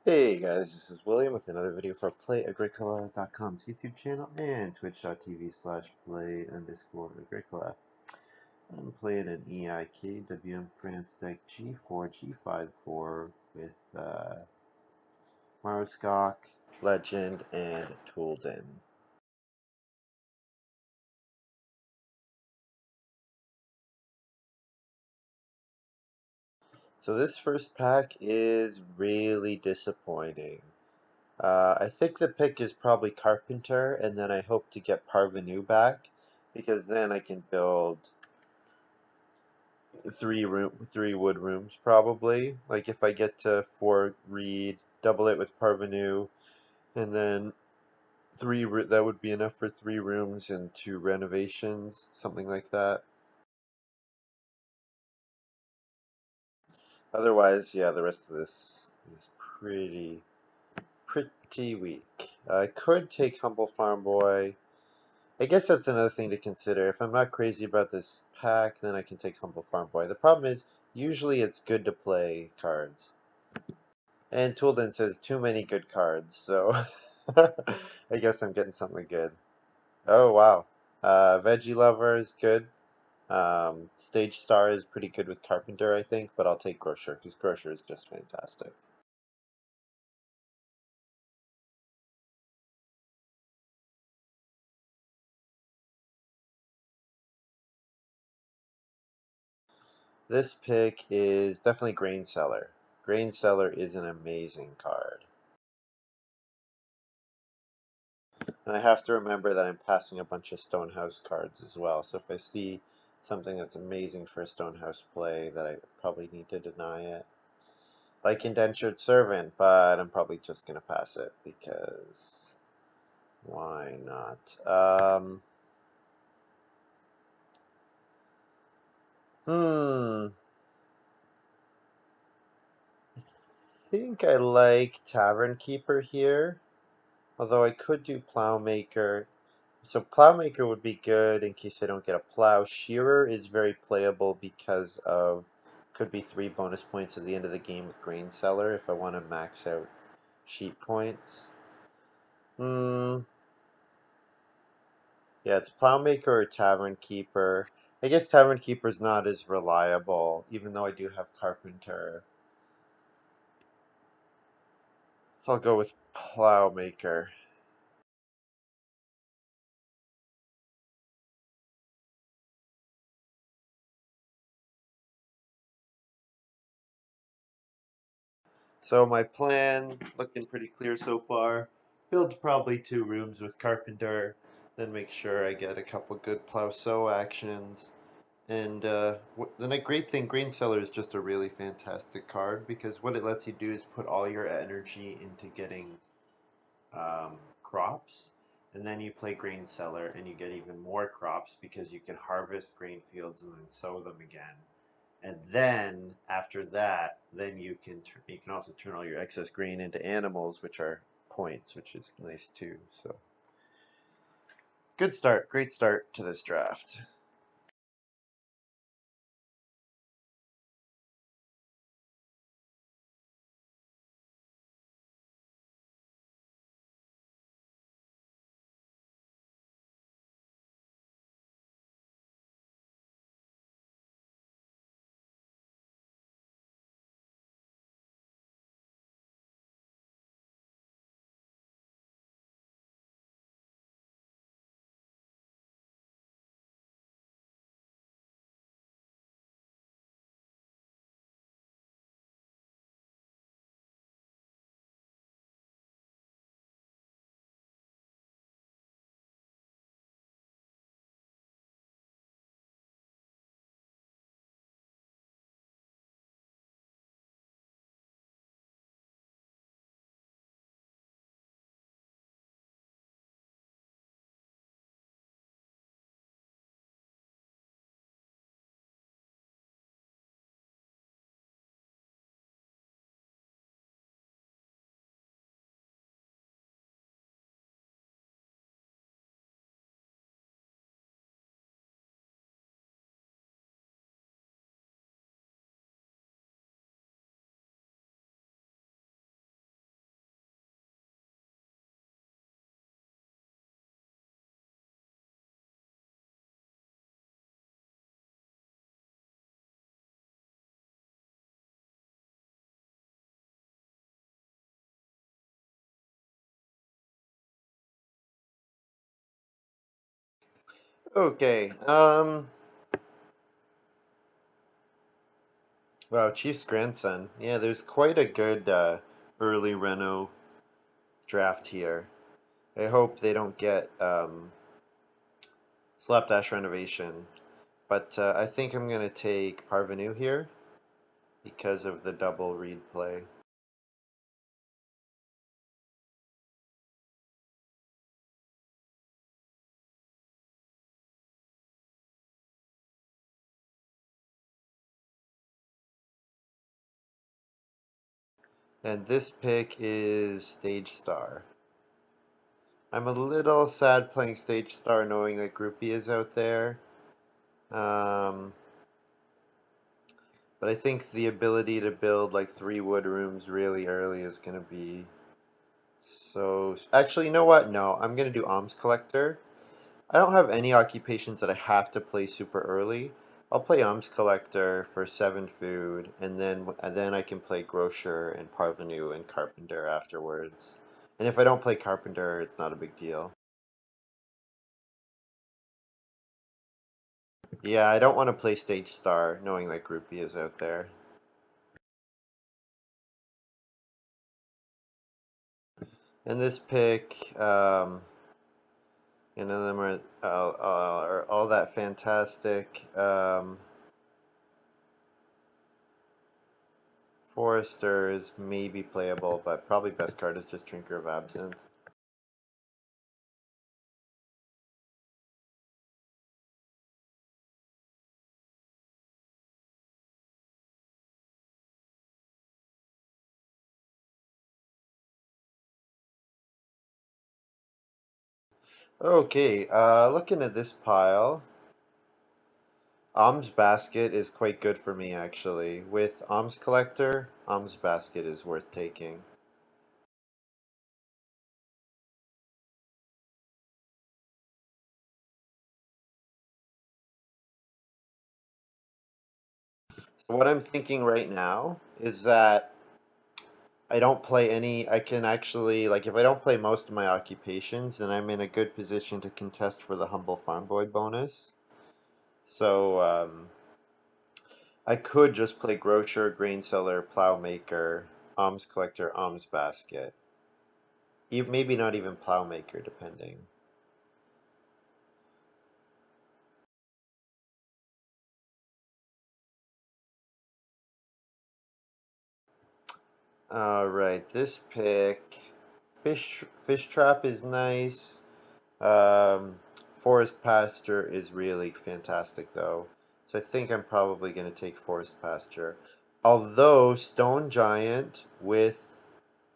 Hey guys, this is William with another video for Play-agricola.com's YouTube channel and twitch.tv/play_agricola. I'm playing an EIK WM France deck G4 G5-4 with Maroskok, Legend, and Toolden. So this first pack is really disappointing. I think the pick is probably Carpenter, and then I hope to get Parvenu back, because then I can build three wood rooms probably. Like if I get to 4 reed, double it with Parvenu, and then that would be enough for 3 rooms and 2 renovations, something like that. Otherwise, yeah, the rest of this is pretty weak. I could take Humble Farm Boy. I guess that's another thing to consider. If I'm not crazy about this pack, then I can take Humble Farm Boy. The problem is, usually it's good to play cards. And Toolden says too many good cards, so I guess I'm getting something good. Oh wow. Veggie Lover is good. Stage Star is pretty good with Carpenter, I think, but I'll take Grocer because Grocer is just fantastic. This pick is definitely Grain Cellar. Grain Cellar is an amazing card. And I have to remember that I'm passing a bunch of Stonehouse cards as well, so if I see something that's amazing for a Stonehouse play, that I probably need to deny it. Like Indentured Servant, but I'm probably just gonna pass it because why not? Hmm. I think I like Tavern Keeper here, although I could do Plowmaker. So Plowmaker would be good in case I don't get a plow. Shearer is very playable because of could be 3 bonus points at the end of the game with Grain Cellar if I want to max out sheep points. Hmm. Yeah, it's Plowmaker or Tavern Keeper. I guess Tavern Keeper's not as reliable, even though I do have Carpenter. I'll go with Plowmaker. So my plan, looking pretty clear so far. Build probably 2 rooms with Carpenter, then make sure I get a couple good plow sow actions. And the great thing, Grain Cellar is just a really fantastic card because what it lets you do is put all your energy into getting crops, and then you play Grain Cellar and you get even more crops because you can harvest grain fields and then sow them again. And then after that, then you can also turn all your excess grain into animals, which are points, which is nice too. So good start, great start to this draft. Okay. Wow, Chief's grandson. Yeah, there's quite a good early reno draft here. I hope they don't get slapdash renovation. But I think I'm gonna take Parvenu here because of the double read play. And this pick is Stage Star. I'm a little sad playing Stage Star knowing that Groupie is out there. Um, but I think the ability to build like 3 wood rooms really early is going to be so... Actually, you know what? No, I'm going to do Alms Collector. I don't have any occupations that I have to play super early. I'll play Alms Collector for 7 food, and then I can play Grocer and Parvenu and Carpenter afterwards. And if I don't play Carpenter, it's not a big deal. Yeah, I don't want to play Stage Star knowing that Groupie is out there. And this pick, none of them are all that fantastic. Forester is maybe playable, but probably best card is just Drinker of Absinthe. Okay, looking at this pile, Alms Basket is quite good for me actually. With Alms Collector, Alms Basket is worth taking. So what I'm thinking right now is that I don't play any, I can actually, like, if I don't play most of my occupations, then I'm in a good position to contest for the Humble Farm Boy bonus. So, I could just play Grocer, Grain Seller, Plowmaker, Alms Collector, Alms Basket. Maybe not even Plowmaker, depending. Alright, this pick, Fish Trap is nice. Um, Forest Pasture is really fantastic, though. So I think I'm probably going to take Forest Pasture. Although Stone Giant with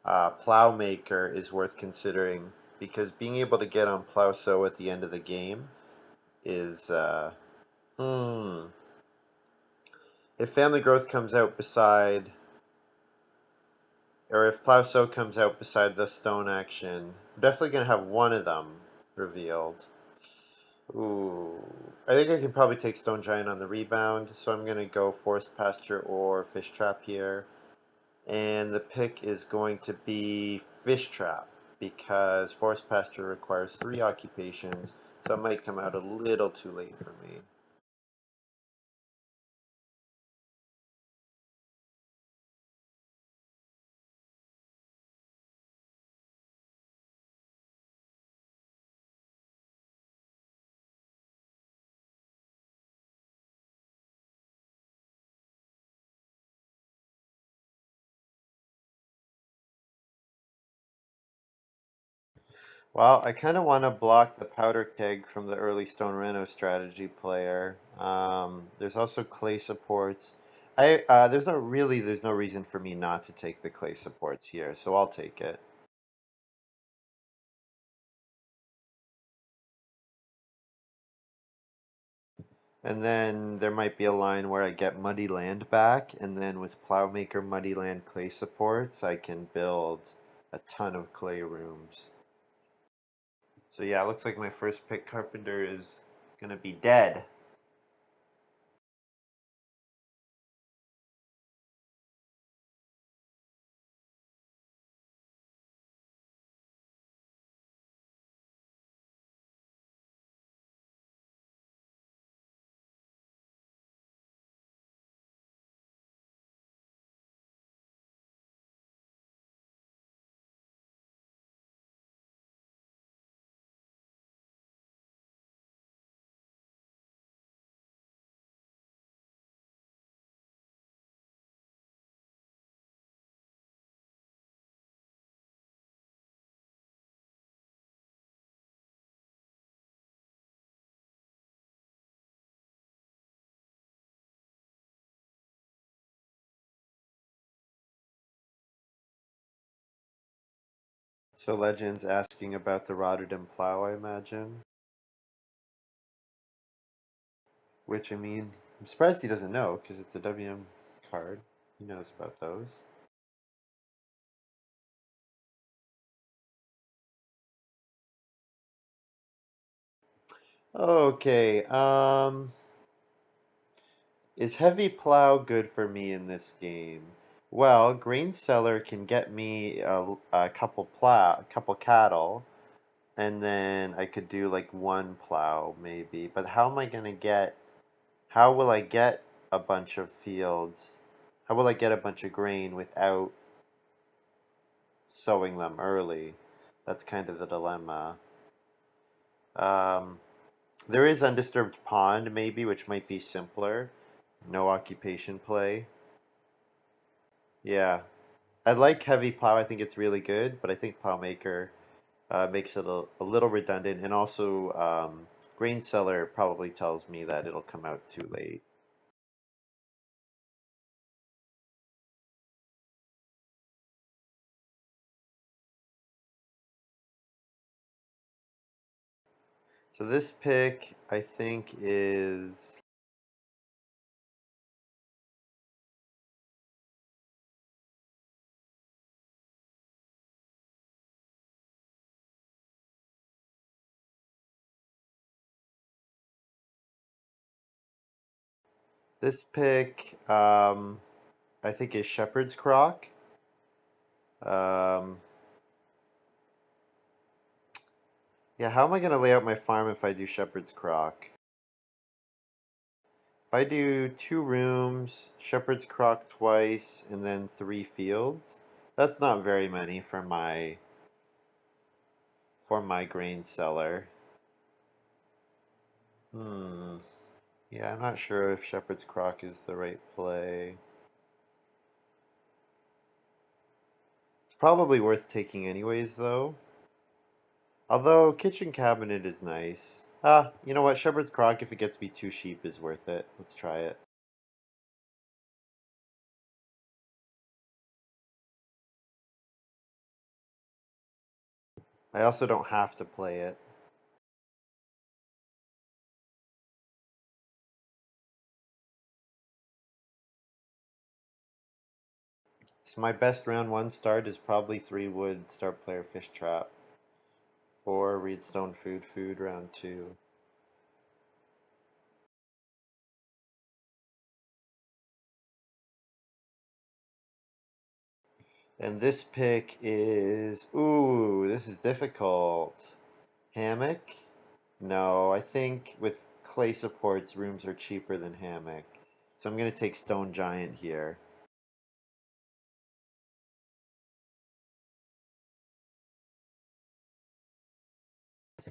Plowmaker is worth considering because being able to get on Plow Sow at the end of the game is, if Family Growth comes out beside, or if Plow Sow comes out beside the Stone action, I'm definitely going to have one of them revealed. Ooh, I think I can probably take Stone Giant on the rebound, so I'm going to go Forest Pasture or Fish Trap here. And the pick is going to be Fish Trap, because Forest Pasture requires 3 occupations, so it might come out a little too late for me. Well, I kind of want to block the Powder Keg from the early Stone Reno strategy player. There's also clay supports. There's no reason for me not to take the clay supports here, so I'll take it. And then there might be a line where I get Muddy Land back, and then with Plowmaker Muddy Land clay supports, I can build a ton of clay rooms. So yeah, it looks like my first pick Carpenter is gonna be dead. So Legend's asking about the Rotterdam plow, I imagine. Which, I mean, I'm surprised he doesn't know, because it's a WM card. He knows about those. Okay, is heavy plow good for me in this game? Well, grain seller can get me a couple cattle, and then I could do like one plow maybe. But how will I get a bunch of fields? How will I get a bunch of grain without sowing them early? That's kind of the dilemma. Um, there is undisturbed pond maybe, which might be simpler. No occupation play. Yeah, I like heavy plow. I think it's really good, but I think plowmaker makes it a little redundant, and also grain seller probably tells me that it'll come out too late. So this pick, I think, is this pick. I think is Shepherd's Crock. Um, yeah, how am I gonna lay out my farm if I do Shepherd's Crock? If I do 2 rooms, Shepherd's Crock twice, and then 3 fields, that's not very many for my grain cellar. Hmm. Yeah, I'm not sure if Shepherd's Crock is the right play. It's probably worth taking anyways, though. Although kitchen cabinet is nice. Ah, you know what? Shepherd's Crock, if it gets me 2 sheep, is worth it. Let's try it. I also don't have to play it. So my best round 1 start is probably 3 wood, start player fish trap. 4 reedstone food round 2. And this pick is, ooh, this is difficult. Hammock? No, I think with clay supports, rooms are cheaper than hammock. So I'm going to take Stone Giant here.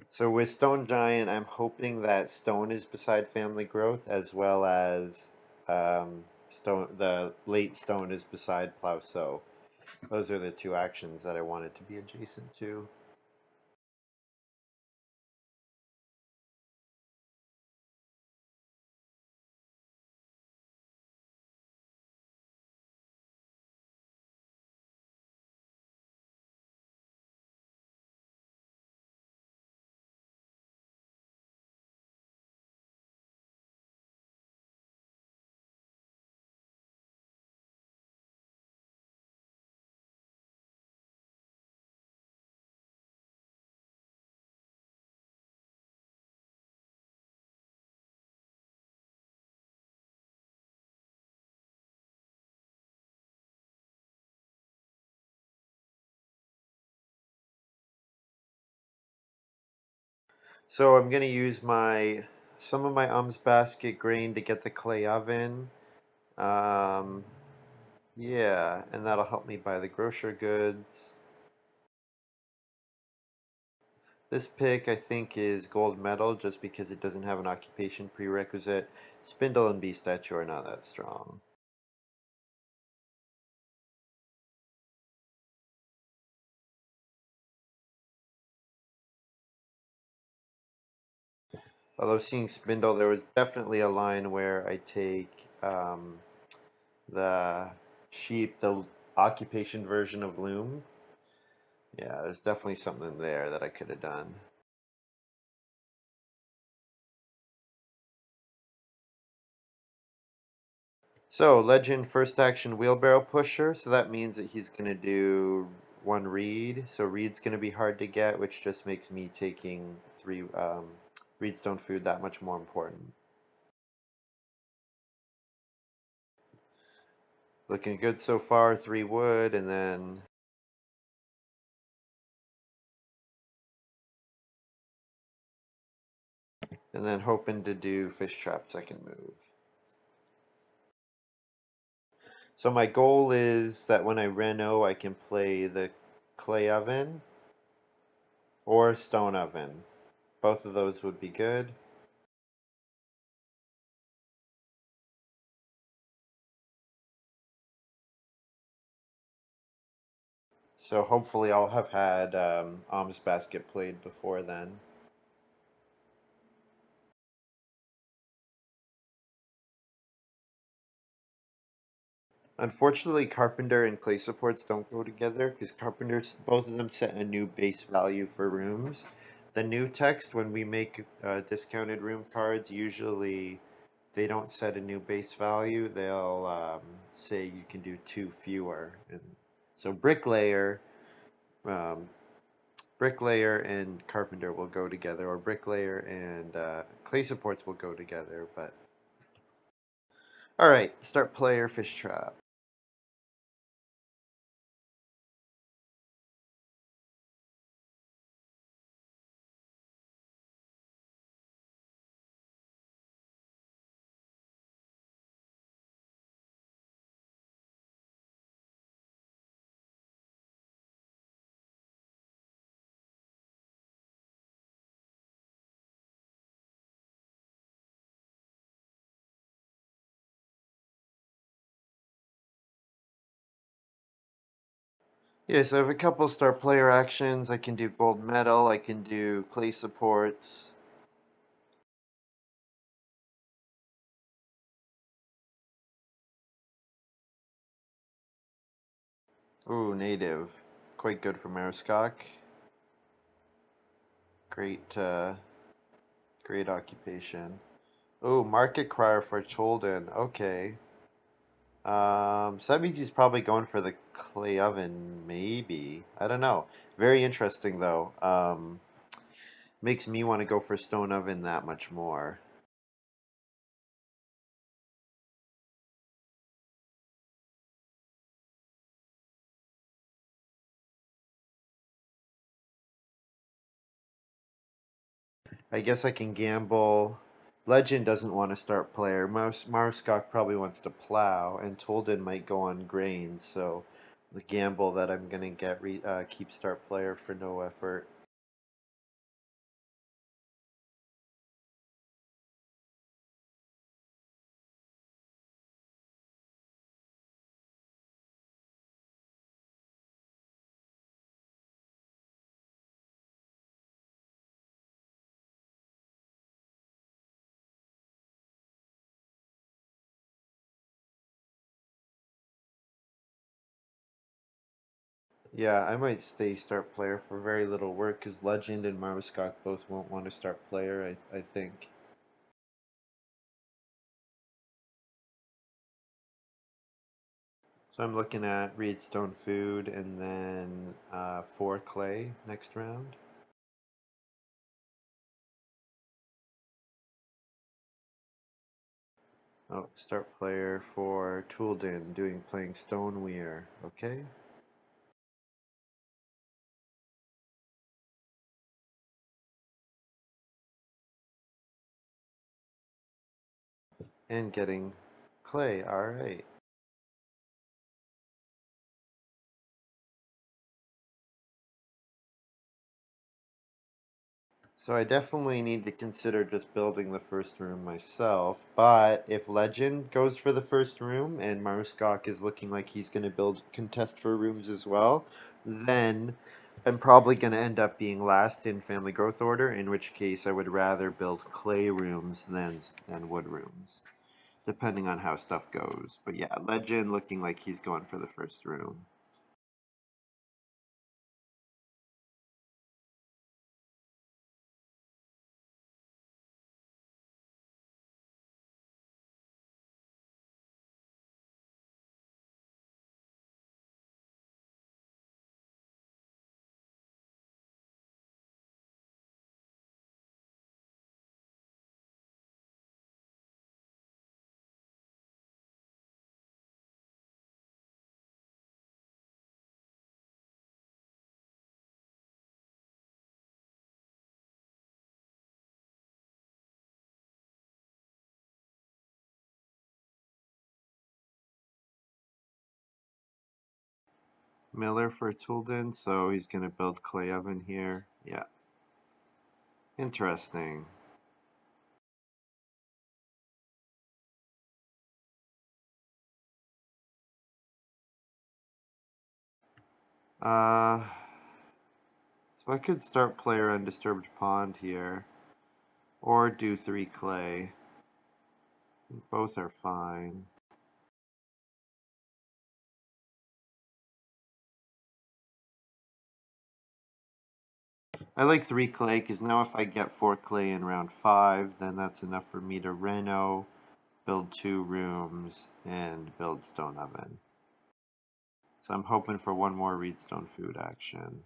So with Stone Giant, I'm hoping that stone is beside family growth as well as the late stone is beside plow sow. Those are the 2 actions that I wanted to be adjacent to. So I'm going to use some of my Ums basket grain to get the clay oven. Um, yeah, and that'll help me buy the grocery goods. This pick, I think, is gold medal just because it doesn't have an occupation prerequisite. Spindle and Bee statue are not that strong. Although seeing Spindle, there was definitely a line where I take the sheep, the occupation version of Loom, Yeah, there's definitely something there that I could have done. So, Legend first action wheelbarrow pusher, so that means that he's going to do one reed. So reed's going to be hard to get, which just makes me taking three reed stone food that much more important. Looking good so far, 3 wood, and then hoping to do fish trap second move. So my goal is that when I reno, I can play the clay oven or stone oven. Both of those would be good. So hopefully I'll have had Alms basket played before then. Unfortunately, Carpenter and clay supports don't go together because Carpenters, both of them set a new base value for rooms. The new text, when we make discounted room cards, usually they don't set a new base value. They'll say you can do 2 fewer. And so um, bricklayer and carpenter will go together, or bricklayer and clay supports will go together. But all right, start player fish trap. Yeah, so I have a couple start player actions. I can do gold medal. I can do clay supports. Ooh, native. Quite good for Mariskok. Great, great occupation. Ooh, market crier for Cholden. Okay. So that means he's probably going for the clay oven, maybe. I don't know. Very interesting though. Makes me want to go for stone oven that much more. I guess I can gamble. Legend doesn't want to start player. Marskok probably wants to plow, and Tolden might go on grains. So the gamble that I'm gonna get keep start player for no effort. Yeah, I might stay start player for very little work because Legend and Marskok both won't want to start player. I think. So I'm looking at Reedstone Food and then 4 clay next round. Oh, start player for Toolden playing Stoneweir. Okay. And getting clay. All right. So I definitely need to consider just building the first room myself. But if Legend goes for the first room and Maruskok is looking like he's going to build contest for rooms as well, then I'm probably going to end up being last in family growth order, in which case I would rather build clay rooms than wood rooms, depending on how stuff goes. But yeah, Legend looking like he's going for the first room. Miller for Toolden, so he's going to build clay oven here. Yeah. Interesting. So I could start player undisturbed pond here, or do 3 clay. Both are fine. I like 3 clay because now if I get 4 clay in round 5, then that's enough for me to reno, build 2 rooms, and build stone oven. So I'm hoping for one more reedstone food action.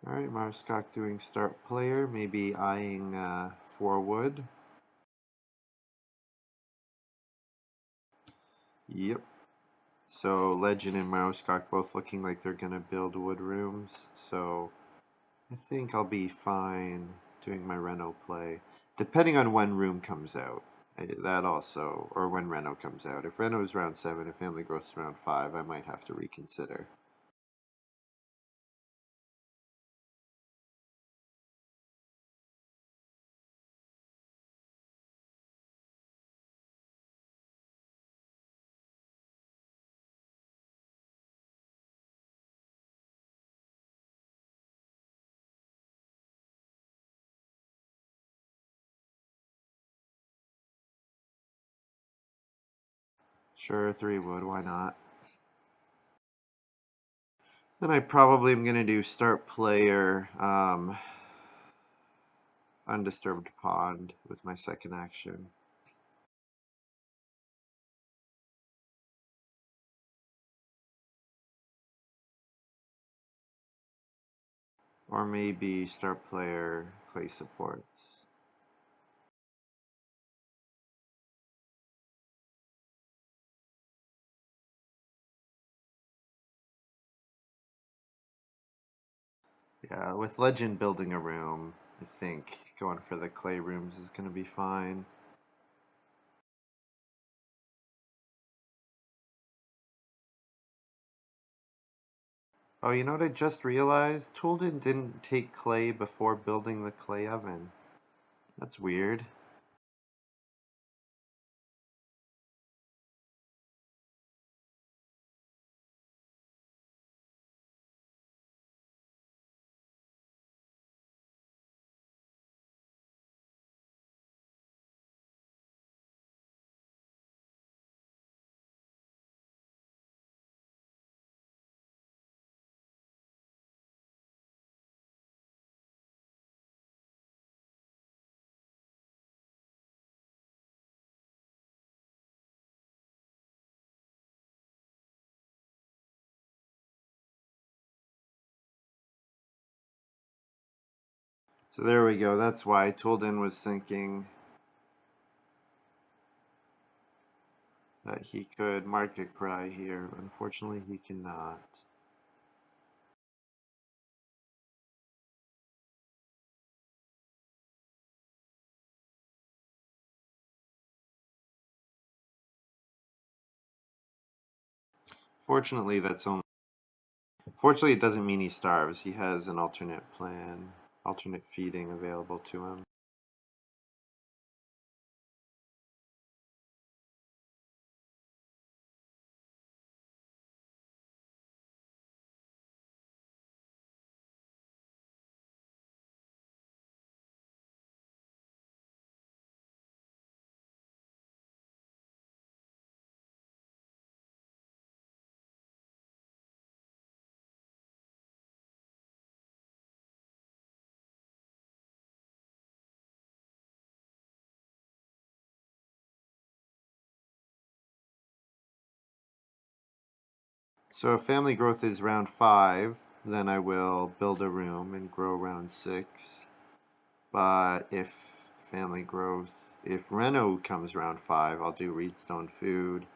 Alright, Marskak doing start player, maybe eyeing 4 wood. Yep. So Legend and Marskak both looking like they're gonna build wood rooms, so I think I'll be fine doing my reno play. Depending on when room comes out. That also, or when reno comes out. If reno is round 7, if family growth is round 5, I might have to reconsider. Sure, 3 wood, why not? Then I probably am going to do start player undisturbed pond with my second action. Or maybe start player clay supports. Yeah, with Legend building a room, I think going for the clay rooms is going to be fine. Oh, you know what I just realized? Toolden didn't take clay before building the clay oven. That's weird. So there we go. That's why Toolden was thinking that he could market cry here. Unfortunately, he cannot. Fortunately, that's only. Fortunately, it doesn't mean he starves. He has an alternate plan, alternate feeding available to him. So if family growth is round 5, then I will build a room and grow round 6. But if family growth, if Reno comes round 5, I'll do reedstone food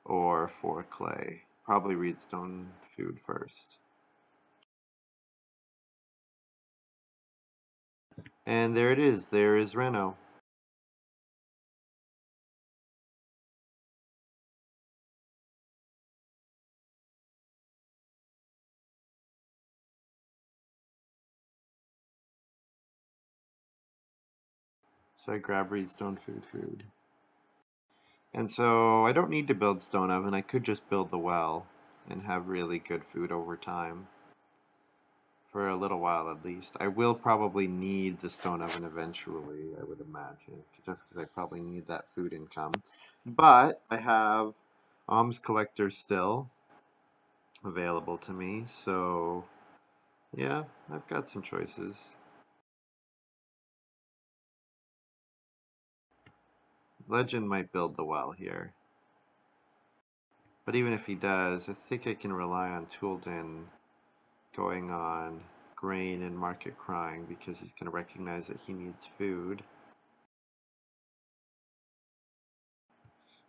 or 4 clay. Probably reedstone food first. And there it is. There is Reno. So I grab reedstone food. And so I don't need to build stone oven. I could just build the well and have really good food over time. For a little while at least. I will probably need the stone oven eventually, I would imagine, just because I probably need that food income. But I have Alms collector still available to me, so yeah, I've got some choices. Legend might build the well here. But even if he does, I think I can rely on Toolden going on grain and market crying because he's going to recognize that he needs food.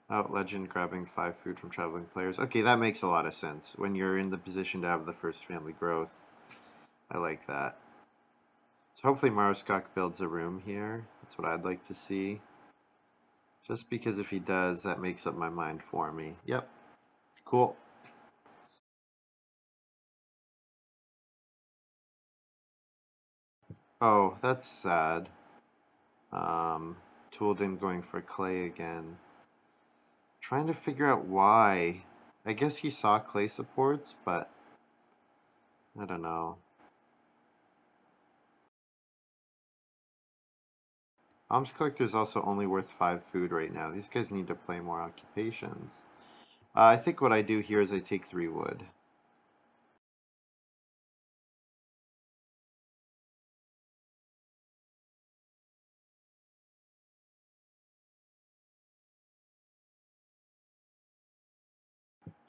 Oh, legend grabbing 5 food from traveling players. Okay, that makes a lot of sense. When you're in the position to have the first family growth, I like that. So hopefully Maroskok builds a room here. That's what I'd like to see. Just because if he does, that makes up my mind for me. Yep, cool. Oh, that's sad. Toolden going for clay again. Trying to figure out why. I guess he saw clay supports, but I don't know. Alms Collector is also only worth 5 food right now. These guys need to play more occupations. I think what I do here is I take 3 wood.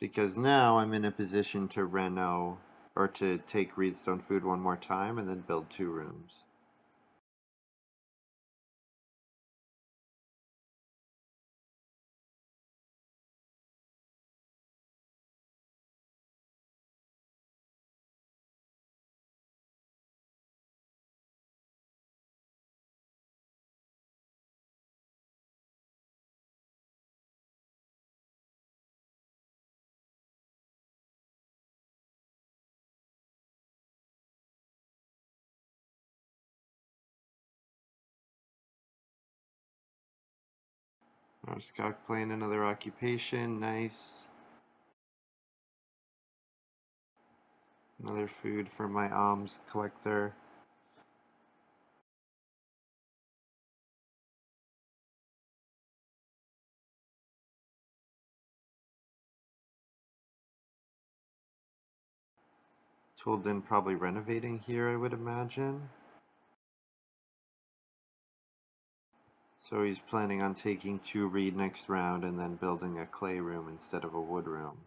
Because now I'm in a position to reno, or to take reedstone food one more time and then build 2 rooms. Scott playing another occupation, nice. Another food for my alms collector. Toolden probably renovating here, I would imagine. So he's planning on taking 2 reed next round and then building a clay room instead of a wood room.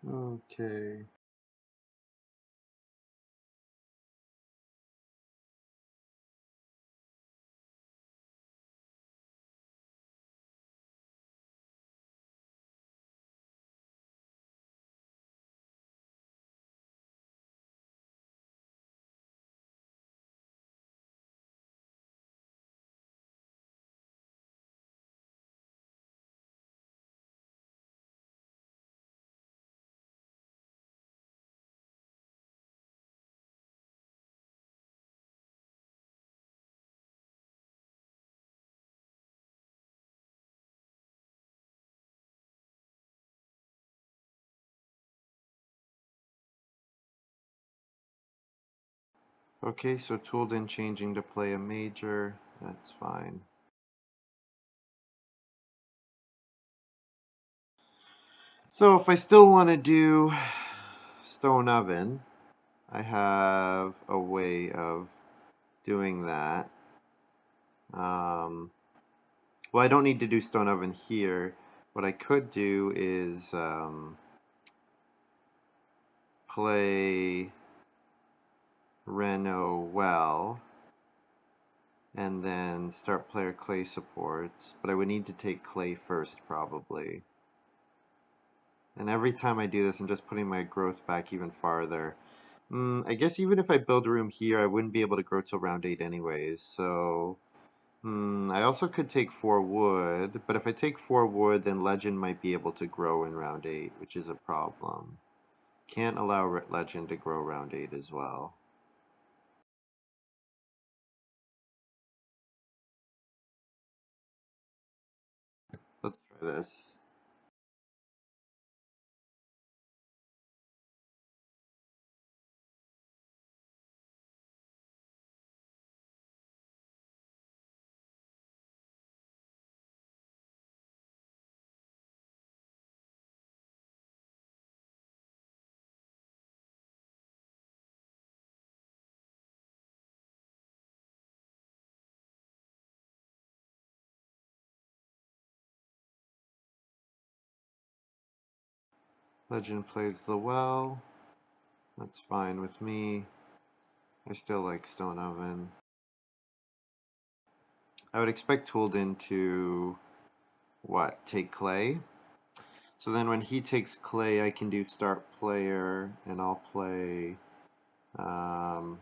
Okay. Okay, so Toolden changing to play a major. That's fine. So if I still want to do stone oven, I have a way of doing that. Well, I don't need to do stone oven here. What I could do is play Reno well, and then start player clay supports. But I would need to take clay first, probably. And every time I do this, I'm just putting my growth back even farther. I guess even if I build a room here, I wouldn't be able to grow till round 8 anyways, so... I also could take 4 wood, but if I take 4 wood, then Legend might be able to grow in round 8, which is a problem. Can't allow Legend to grow round 8 as well. Let's try this. Legend plays the well. That's fine with me. I still like Stone Oven. I would expect Toolden to, what, take clay? So then when he takes clay, I can do start player, and I'll play, I'll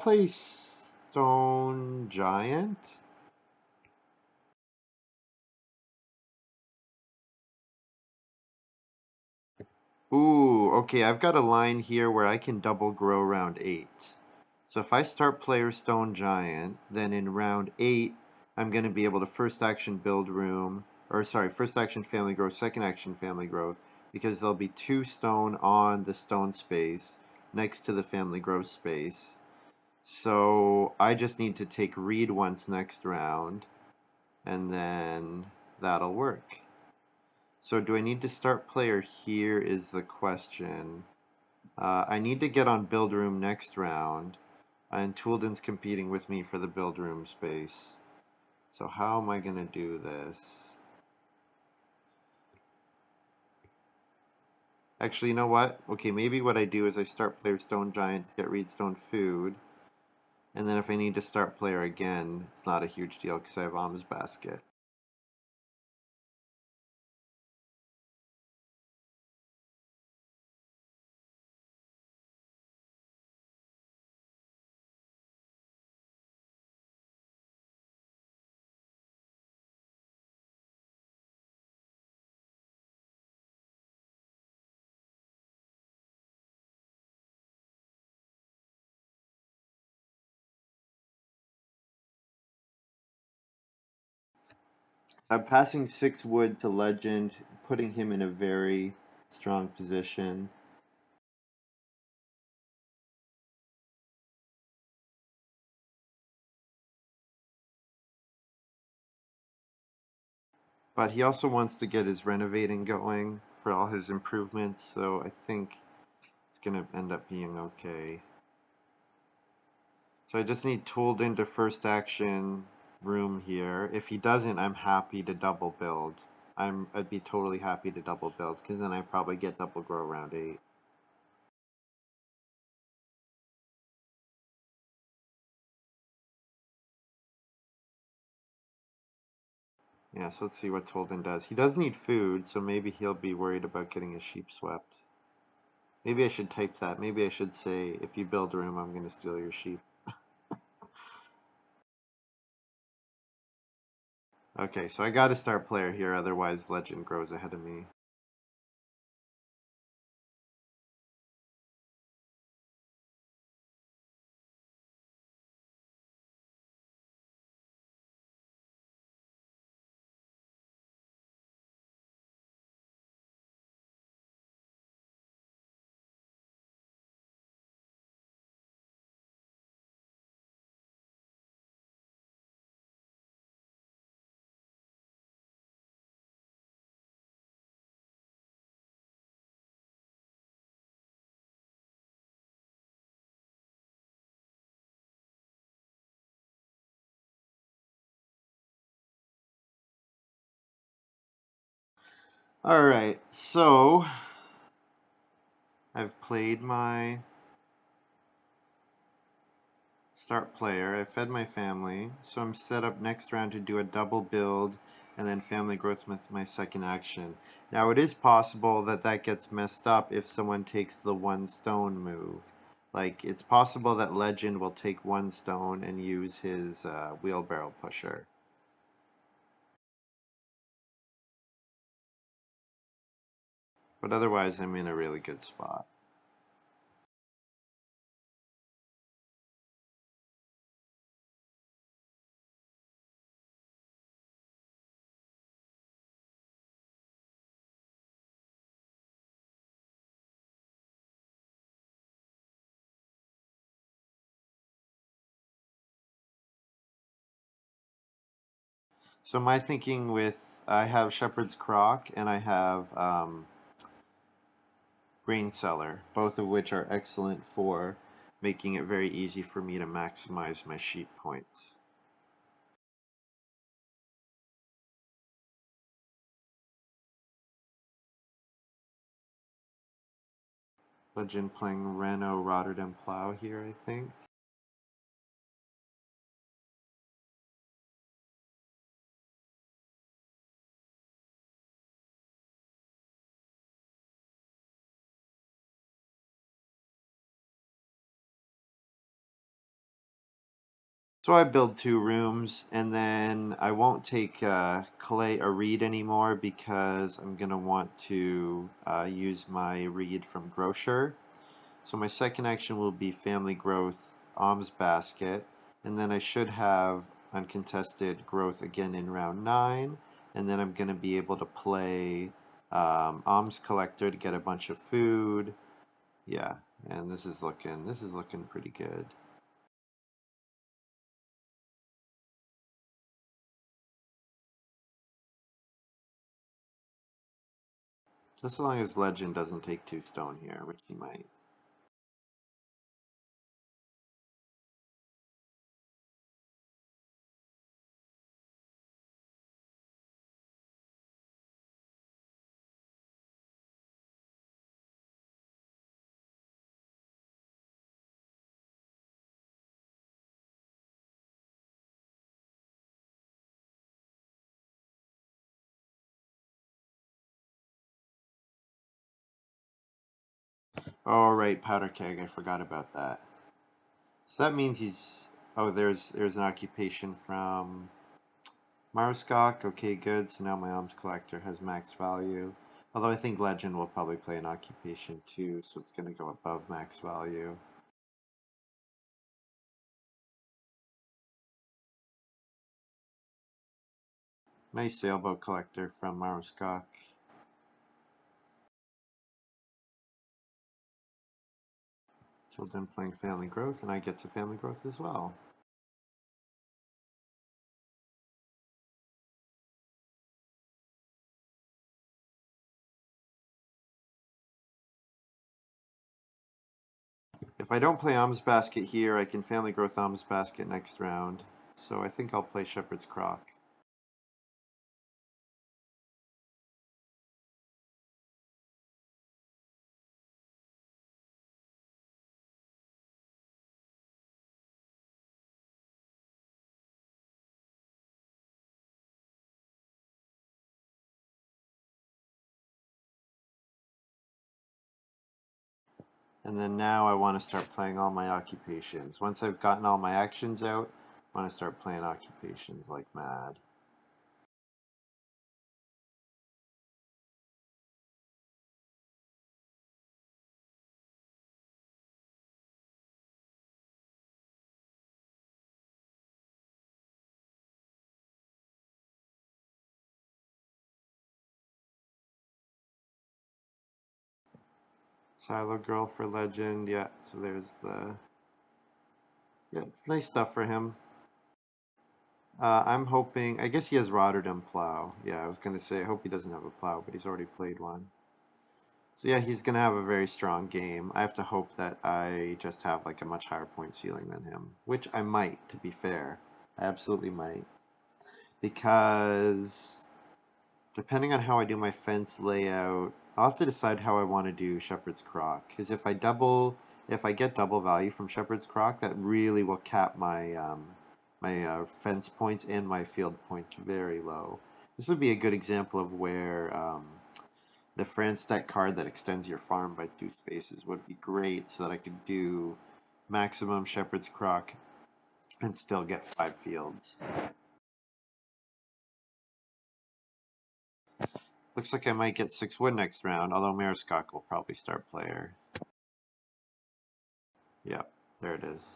play Stone Giant. Ooh, okay, I've got a line here where I can double grow round 8. So if I start player Stone Giant, then in round 8, I'm going to be able to first action build room, or sorry, first action family growth, second action family growth, because there'll be 2 stone on the stone space next to the family growth space. So I just need to take read once next round, and then that'll work. So do I need to start player here is the question. I need to get on build room next round, and Toolden's competing with me for the build room space. So how am I going to do this? Actually, you know what? Okay, maybe what I do is I start player Stone Giant, get read Stone Food, and then if I need to start player again, it's not a huge deal because I have Alms Basket. I'm passing 6 wood to Legend, putting him in a very strong position. But he also wants to get his renovating going for all his improvements, so I think it's going to end up being okay. So I just need tooled into first action room here. If he doesn't, I'm happy to double build. I'd be totally happy to double build, because then I probably get double grow around 8. Yeah, so let's see what Tolden does. He does need food, so maybe he'll be worried about getting his sheep swept. Maybe I should type that. Maybe I should say, if you build a room, I'm going to steal your sheep. Okay, so I got to start player here, otherwise Legend grows ahead of me. Alright, so I've played my start player, I fed my family, so I'm set up next round to do a double build and then family growth with my second action. Now it is possible that that gets messed up if someone takes the 1 stone move. Like, it's possible that Legend will take 1 stone and use his wheelbarrow pusher. But otherwise, I'm in a really good spot. So my thinking with, I have Shepherd's Crock and I have Grain Cellar, both of which are excellent for making it very easy for me to maximize my sheep points. Legend playing Renault Rotterdam Plow here, I think. So I build 2 rooms, and then I won't take clay or reed anymore because I'm going to want to use my reed from Grocer. So my second action will be family growth, alms basket, and then I should have uncontested growth again in round 9, and then I'm going to be able to play alms collector to get a bunch of food. Yeah, and this is looking pretty good. Just as long as Legend doesn't take 2 stone here, which he might. Oh right, powder keg, I forgot about that. So that means he's, oh, there's an occupation from Marskok. Okay, good. So now my alms collector has max value. Although I think Legend will probably play an occupation too, so it's going to go above max value. Nice sailboat collector from Marskok. Children playing family growth, and I get to family growth as well. If I don't play alms basket here, I can family growth alms basket next round. So I think I'll play Shepherd's Crock. And then now I want to start playing all my occupations. Once I've gotten all my actions out, I want to start playing occupations like mad. Silo Girl for Legend, yeah, so there's the... Yeah, it's nice stuff for him. I'm hoping... I guess he has Rotterdam Plow. Yeah, I was going to say, I hope he doesn't have a plow, but he's already played one. So yeah, he's going to have a very strong game. I have to hope that I just have like a much higher point ceiling than him, which I might, to be fair. I absolutely might. Because Depending on how I do my fence layout, I'll have to decide how I want to do Shepherd's Crock. Because if I get double value from Shepherd's Crock, that really will cap my fence points and my field points very low. This would be a good example of where the France deck card that extends your farm by 2 spaces would be great, so that I could do maximum Shepherd's Crock and still get 5 fields. Looks like I might get 6 wood next round, although Mariskok will probably start player. Yep, there it is.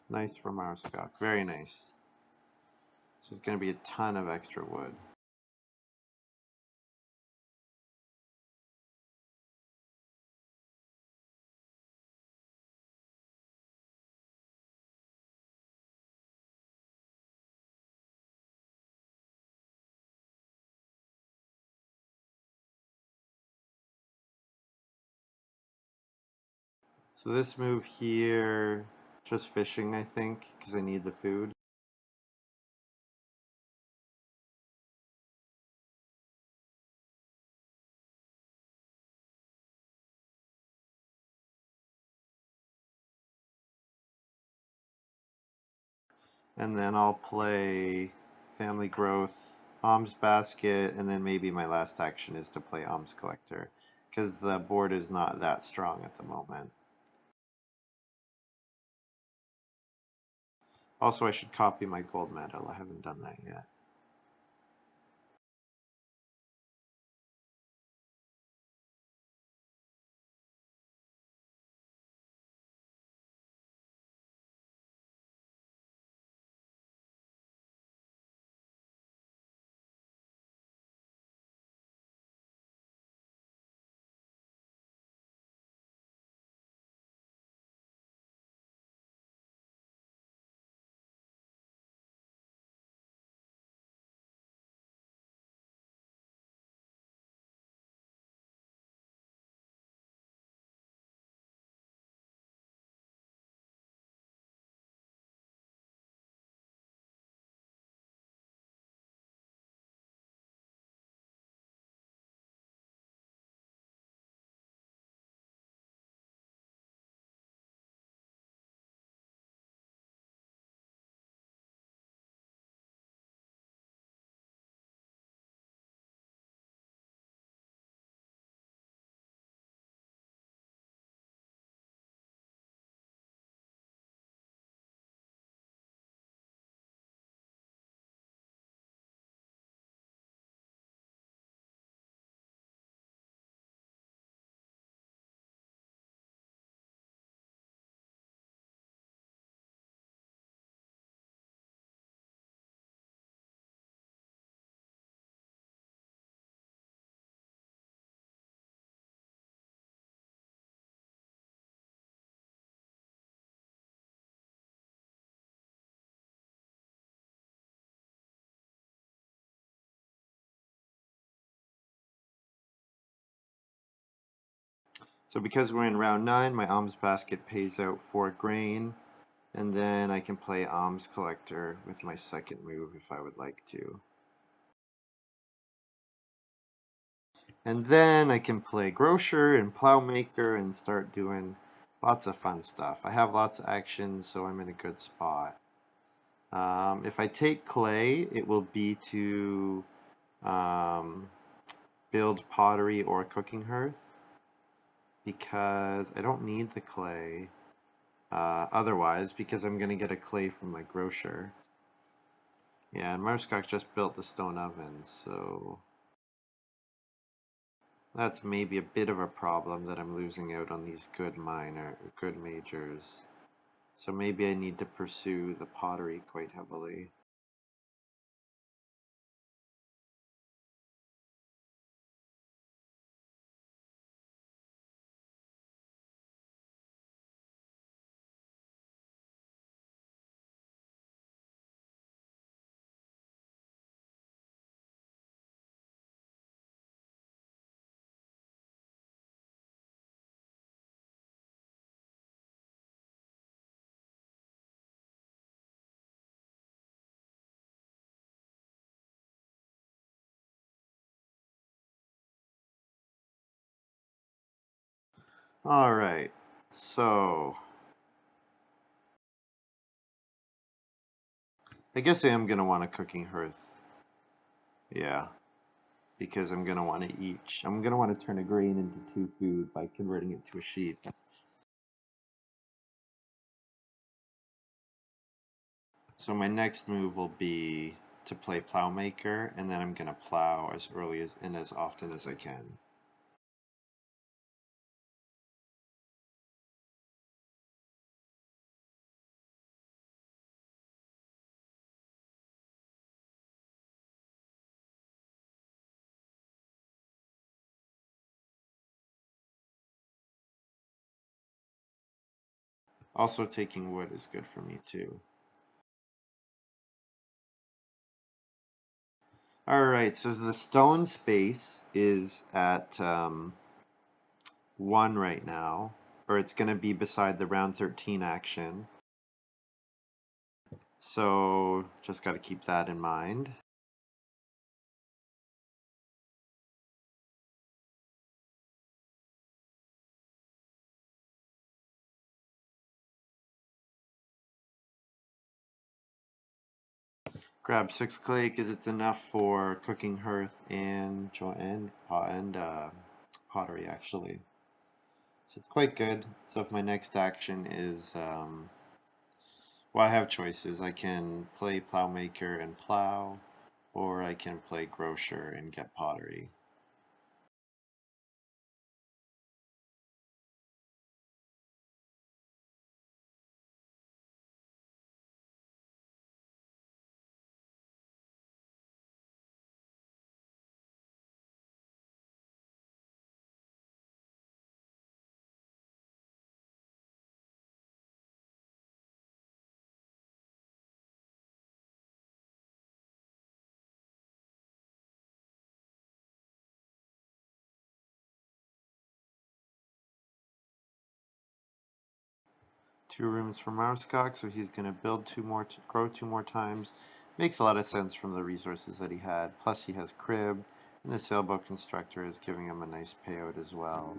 Nice for Mariskok, very nice. So it's going to be a ton of extra wood. So this move here, just fishing I think, because I need the food. And then I'll play Family Growth, Alms Basket, and then maybe my last action is to play Alms Collector, because the board is not that strong at the moment. Also, I should copy my gold medal. I haven't done that yet. So because we're in round 9, my Alms Basket pays out 4 grain, and then I can play Alms Collector with my second move if I would like to. And then I can play Grocer and Plowmaker and start doing lots of fun stuff. I have lots of actions, so I'm in a good spot. If I take clay, it will be to build pottery or cooking hearth, because I don't need the clay otherwise, because I'm going to get a clay from my grocer. Yeah, and Marskok just built the stone oven, so that's maybe a bit of a problem that I'm losing out on these good majors. So maybe I need to pursue the pottery quite heavily. All right, so I guess I am gonna want a cooking hearth. Yeah, because I'm gonna want to eat. I'm gonna want to turn a grain into two food by converting it to a sheet. So my next move will be to play Plowmaker, and then I'm gonna plow as early as and as often as I can. Also, taking wood is good for me too. Alright, so the stone space is at 1 right now, or it's going to be beside the round 13 action. So just got to keep that in mind. Grab 6 clay because it's enough for cooking hearth and pottery actually. So it's quite good. So if my next action is, well, I have choices. I can play Plowmaker and plow, or I can play Grocer and get pottery. Two rooms for Marskak, so he's going to build two more, grow two more times. Makes a lot of sense from the resources that he had. Plus he has crib, and the sailboat constructor is giving him a nice payout as well.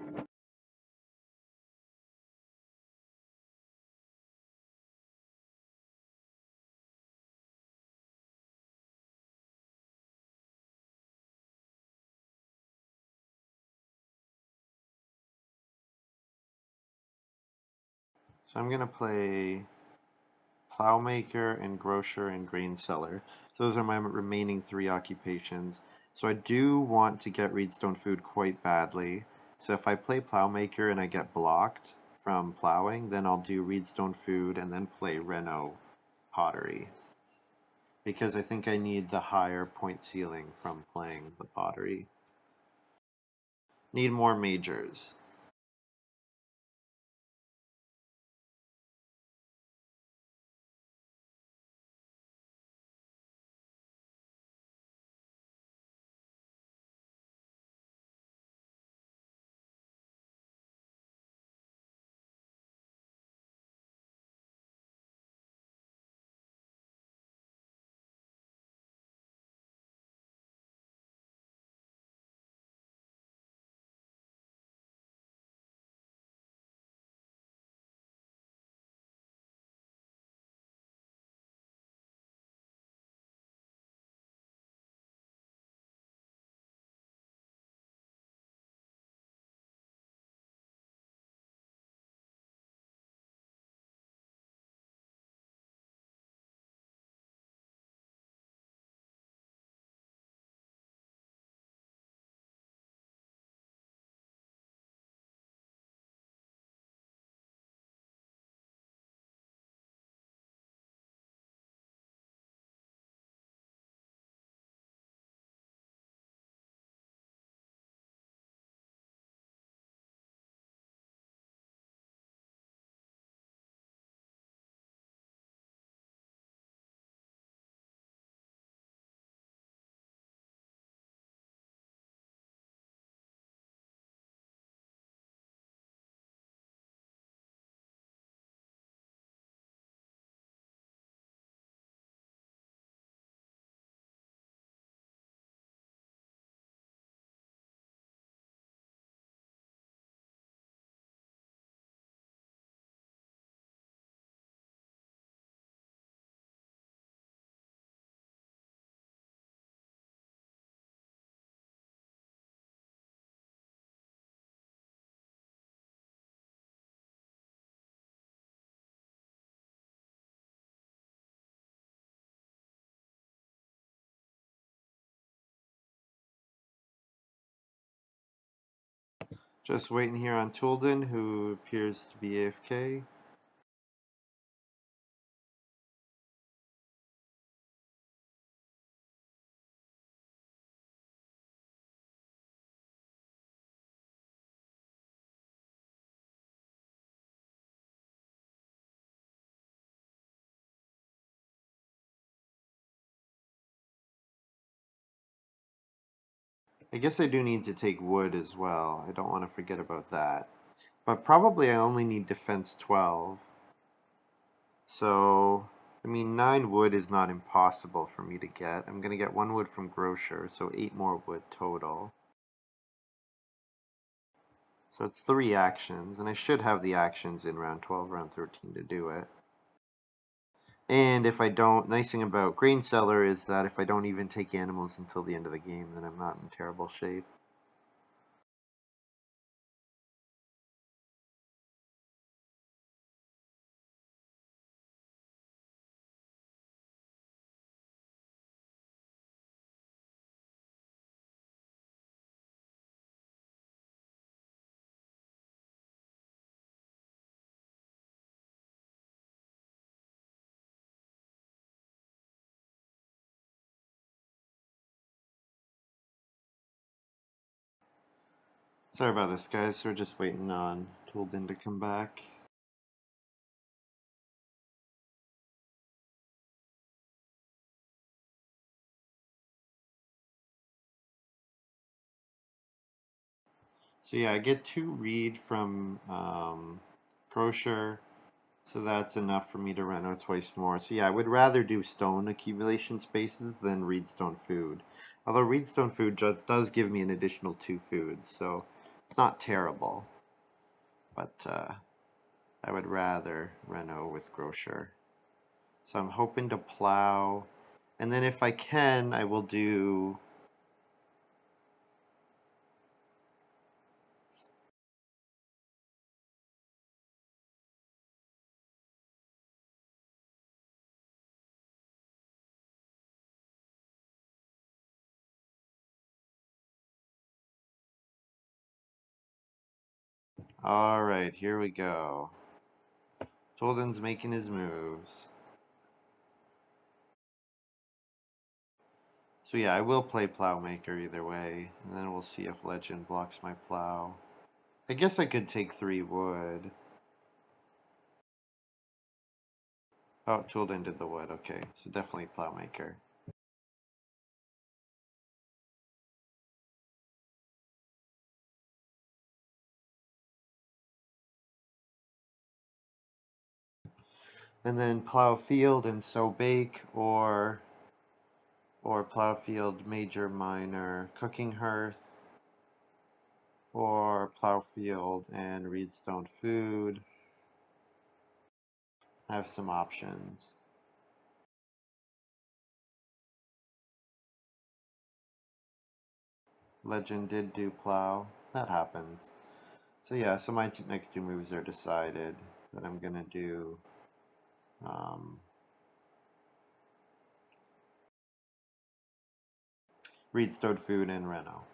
So I'm going to play Plowmaker and Grocer and Grain Seller. So those are my remaining 3 occupations. So I do want to get Reedstone Food quite badly. So if I play Plowmaker and I get blocked from plowing, then I'll do Reedstone Food and then play Reno Pottery. Because I think I need the higher point ceiling from playing the pottery. Need more majors. Just waiting here on Toolden, who appears to be AFK. I guess I do need to take wood as well. I don't want to forget about that. But probably I only need defense 12. So, I mean, 9 wood is not impossible for me to get. I'm going to get 1 wood from Grocer, so 8 more wood total. So it's 3 actions, and I should have the actions in round 12, round 13 to do it. And if I don't, nice thing about Grain Cellar is that if I don't even take animals until the end of the game, then I'm not in terrible shape. Sorry about this, guys. We're just waiting on Toolden to come back. So yeah, I get 2 reed from Grocer, so that's enough for me to rent out twice more. So yeah, I would rather do stone accumulation spaces than reedstone food. Although reedstone food just does give me an additional 2 foods, so it's not terrible. But I would rather reno with Grocer. So I'm hoping to plow, and then if I can, I will do. All right, here we go. Tolden's making his moves. So yeah, I will play Plowmaker either way, and then we'll see if Legend blocks my plow. I guess I could take 3 wood. Oh, Toolden did the wood, okay, so definitely Plowmaker. And then Plow Field and Sow Bake, or Plow Field Major Minor Cooking Hearth, or Plow Field and Reedstone Food. I have some options. Legend did do Plow. That happens. So yeah, so my next 2 moves are decided that I'm gonna do Reedstone Food and Reno.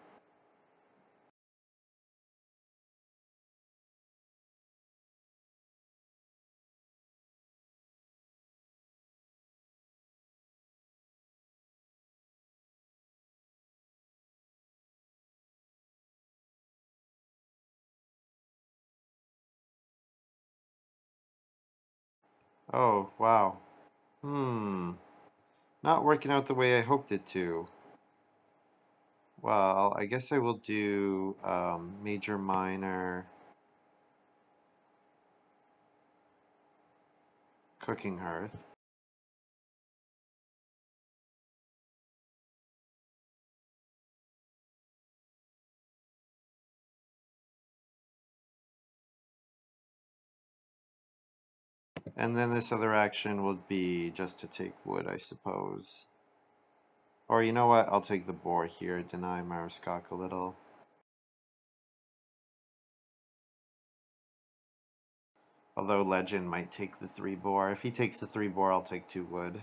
Oh, wow. Not working out the way I hoped it to. Well, I guess I will do Major Minor Cooking Hearth. And then this other action would be just to take wood, I suppose. Or you know what? I'll take the boar here, deny Mariskok a little. Although Legend might take the 3 boar. If he takes the 3 boar, I'll take 2 wood.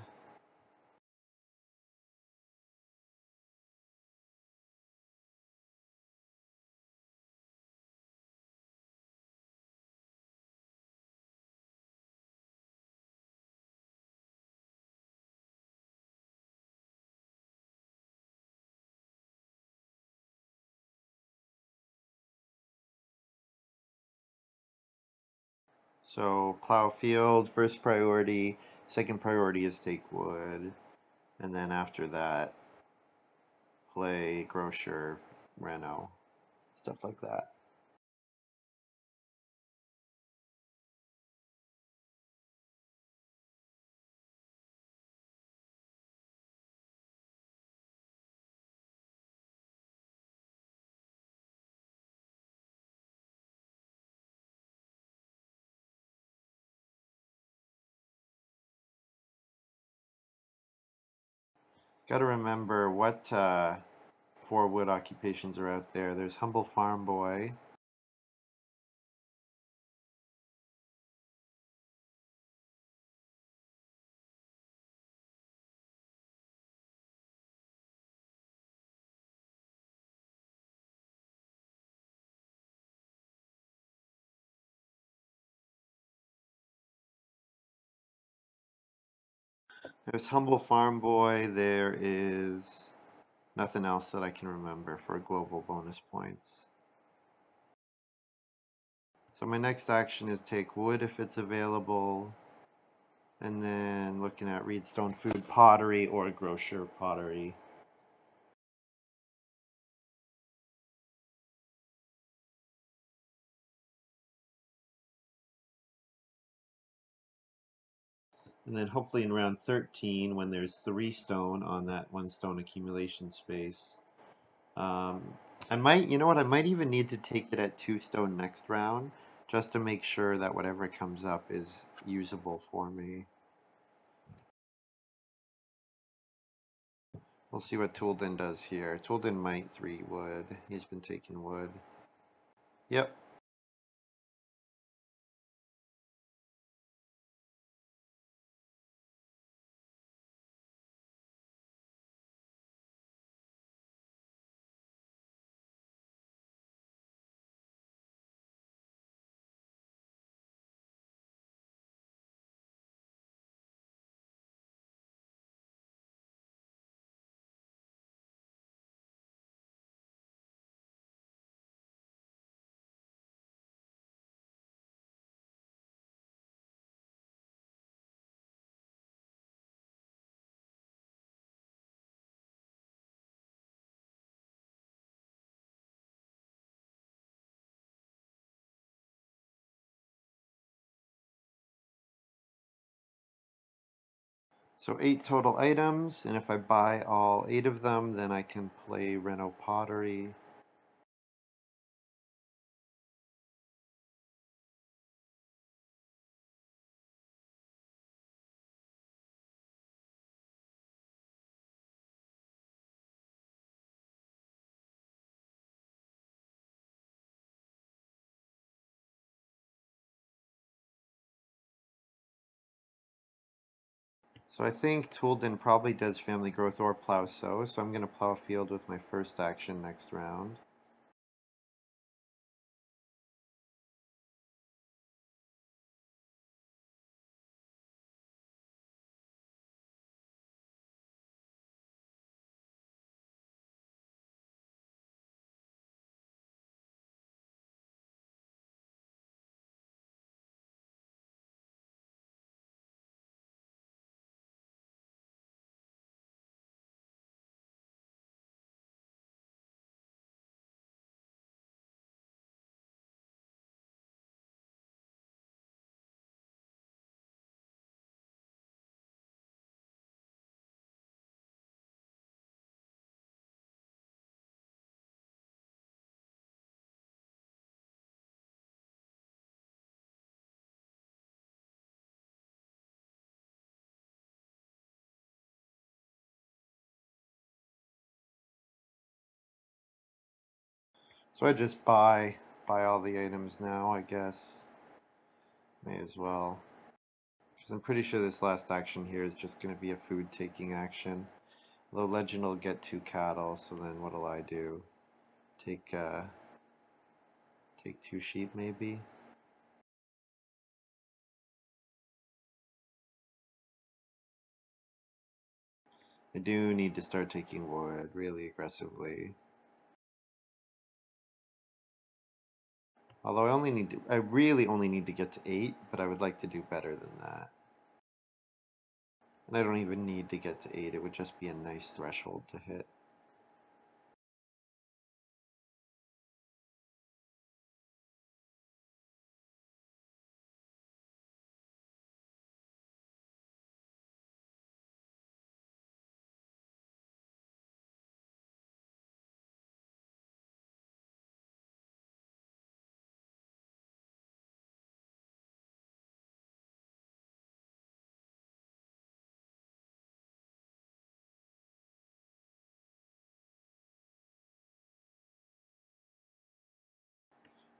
So plow field, first priority. Second priority is take wood. And then after that, play, grocer, reno, stuff like that. Got to remember what four wood occupations are out there. There's humble farm boy. There's humble farm boy. There is nothing else that I can remember for global bonus points. So my next action is take wood if it's available, and then looking at reedstone food pottery or grocer pottery. And then hopefully in round 13, when there's 3 stone on that 1 stone accumulation space, um, I might, you know what, I might even need to take it at 2 stone next round, just to make sure that whatever comes up is usable for me. We'll see what Toolden does here. Toolden might 3 wood. He's been taking wood. Yep. So 8 total items, and if I buy all 8 of them, then I can play Reno pottery. So I think Toolden probably does family growth or plow sow, so I'm going to plow a field with my first action next round. So I just buy all the items now, I guess. May as well. Because I'm pretty sure this last action here is just going to be a food taking action. Although Legend will get 2 cattle, so then what'll I do? Take 2 sheep maybe? I do need to start taking wood really aggressively. Although I really only need to get to 8, but I would like to do better than that. And I don't even need to get to 8, it would just be a nice threshold to hit.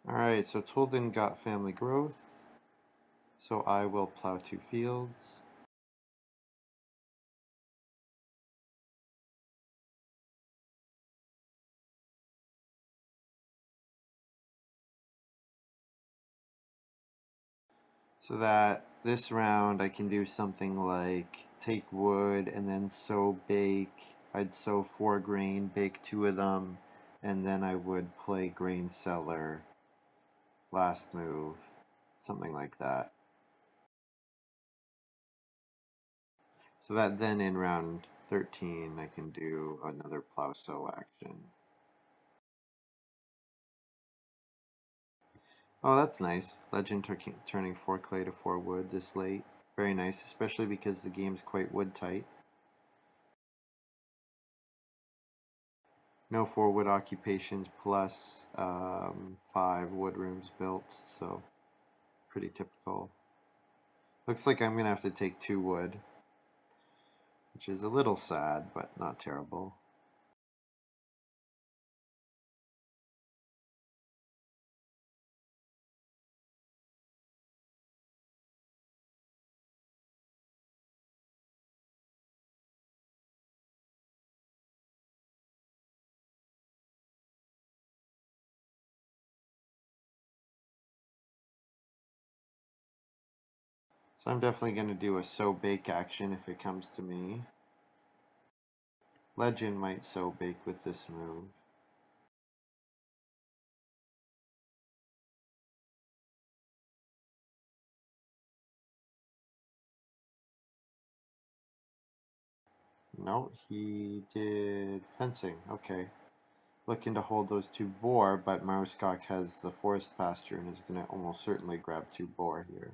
Alright, so Tolden got family growth, so I will plow 2 fields. So that this round I can do something like take wood and then sow bake. I'd sow 4 grain, bake 2 of them, and then I would play grain cellar last move. Something like that. So that then in round 13 I can do another plow sow action. Oh, that's nice. Legend turning 4 clay to 4 wood this late. Very nice, especially because the game's quite wood tight. No 4 wood occupations plus 5 wood rooms built, so pretty typical. Looks like I'm going to have to take 2 wood, which is a little sad, but not terrible. So I'm definitely going to do a sow bake action if it comes to me. Legend might sow bake with this move. No, he did fencing. Okay. Looking to hold those 2 boar, but Maruskak has the forest pasture and is going to almost certainly grab 2 boar here.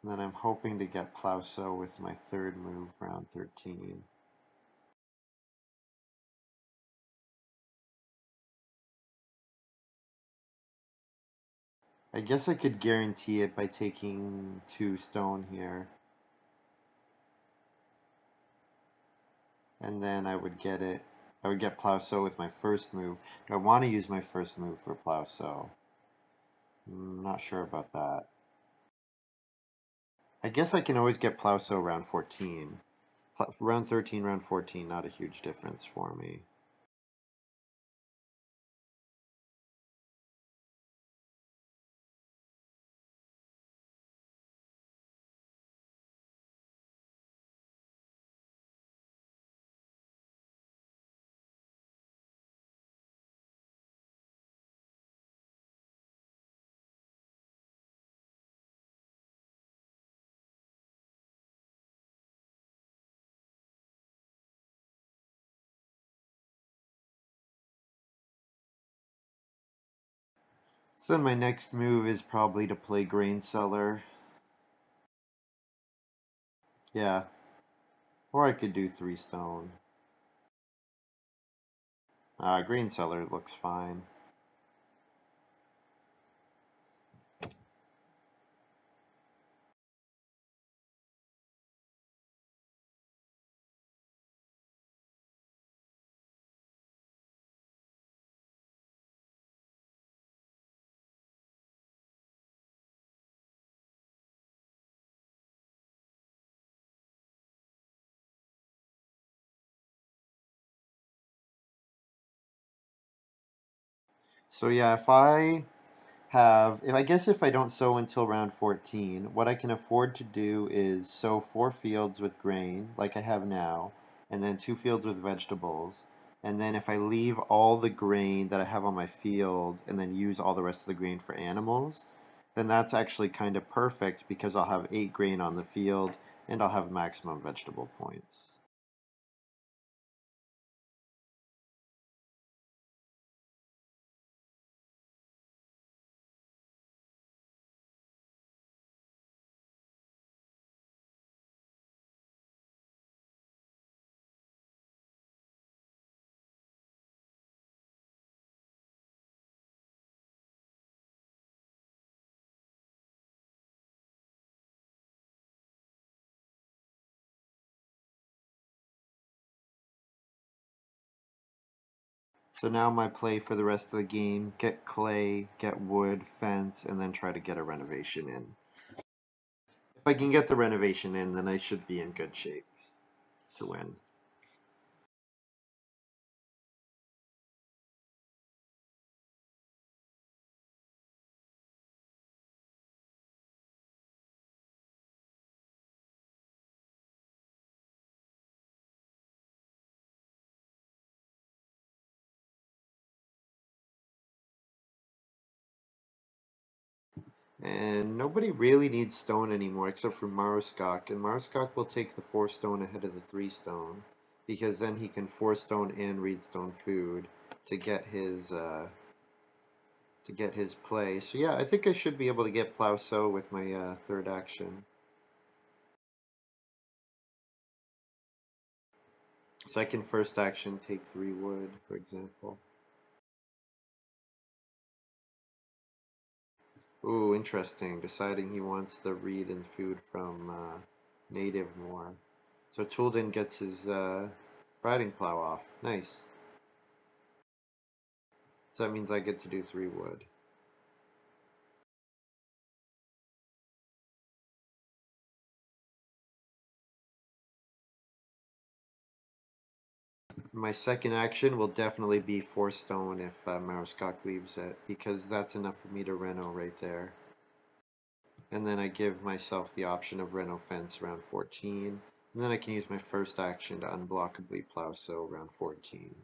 And then I'm hoping to get plow sow with my 3rd move, round 13. I guess I could guarantee it by taking 2 stone here. And then I would get it. I would get plow sow with my 1st move. Do I want to use my 1st move for plow sow? Not sure about that. I guess I can always get plow sow round 14. Round 13, round 14, not a huge difference for me. So then my next move is probably to play grain cellar. Yeah. Or I could do 3 stone. Grain cellar looks fine. So yeah, if I if I guess if I don't sow until round 14, what I can afford to do is sow 4 fields with grain, like I have now, and then 2 fields with vegetables. And then if I leave all the grain that I have on my field and then use all the rest of the grain for animals, then that's actually kind of perfect because I'll have 8 grain on the field and I'll have maximum vegetable points. So now my play for the rest of the game, get clay, get wood, fence, and then try to get a renovation in. If I can get the renovation in, then I should be in good shape to win. And nobody really needs stone anymore except for Maruskak, and Maruskak will take the 4 stone ahead of the 3 stone because then he can 4 stone and read stone food to get his play. So yeah, I think I should be able to get plow sow with my third action. Second first action, take 3 wood, for example. Ooh, interesting. Deciding he wants the reed and food from native more. So Tulden gets his riding plow off. Nice. So that means I get to do 3 wood. My second action will definitely be 4 stone if Maruskak leaves it, because that's enough for me to reno right there. And then I give myself the option of reno fence round 14. And then I can use my first action to unblockably plow sow round 14.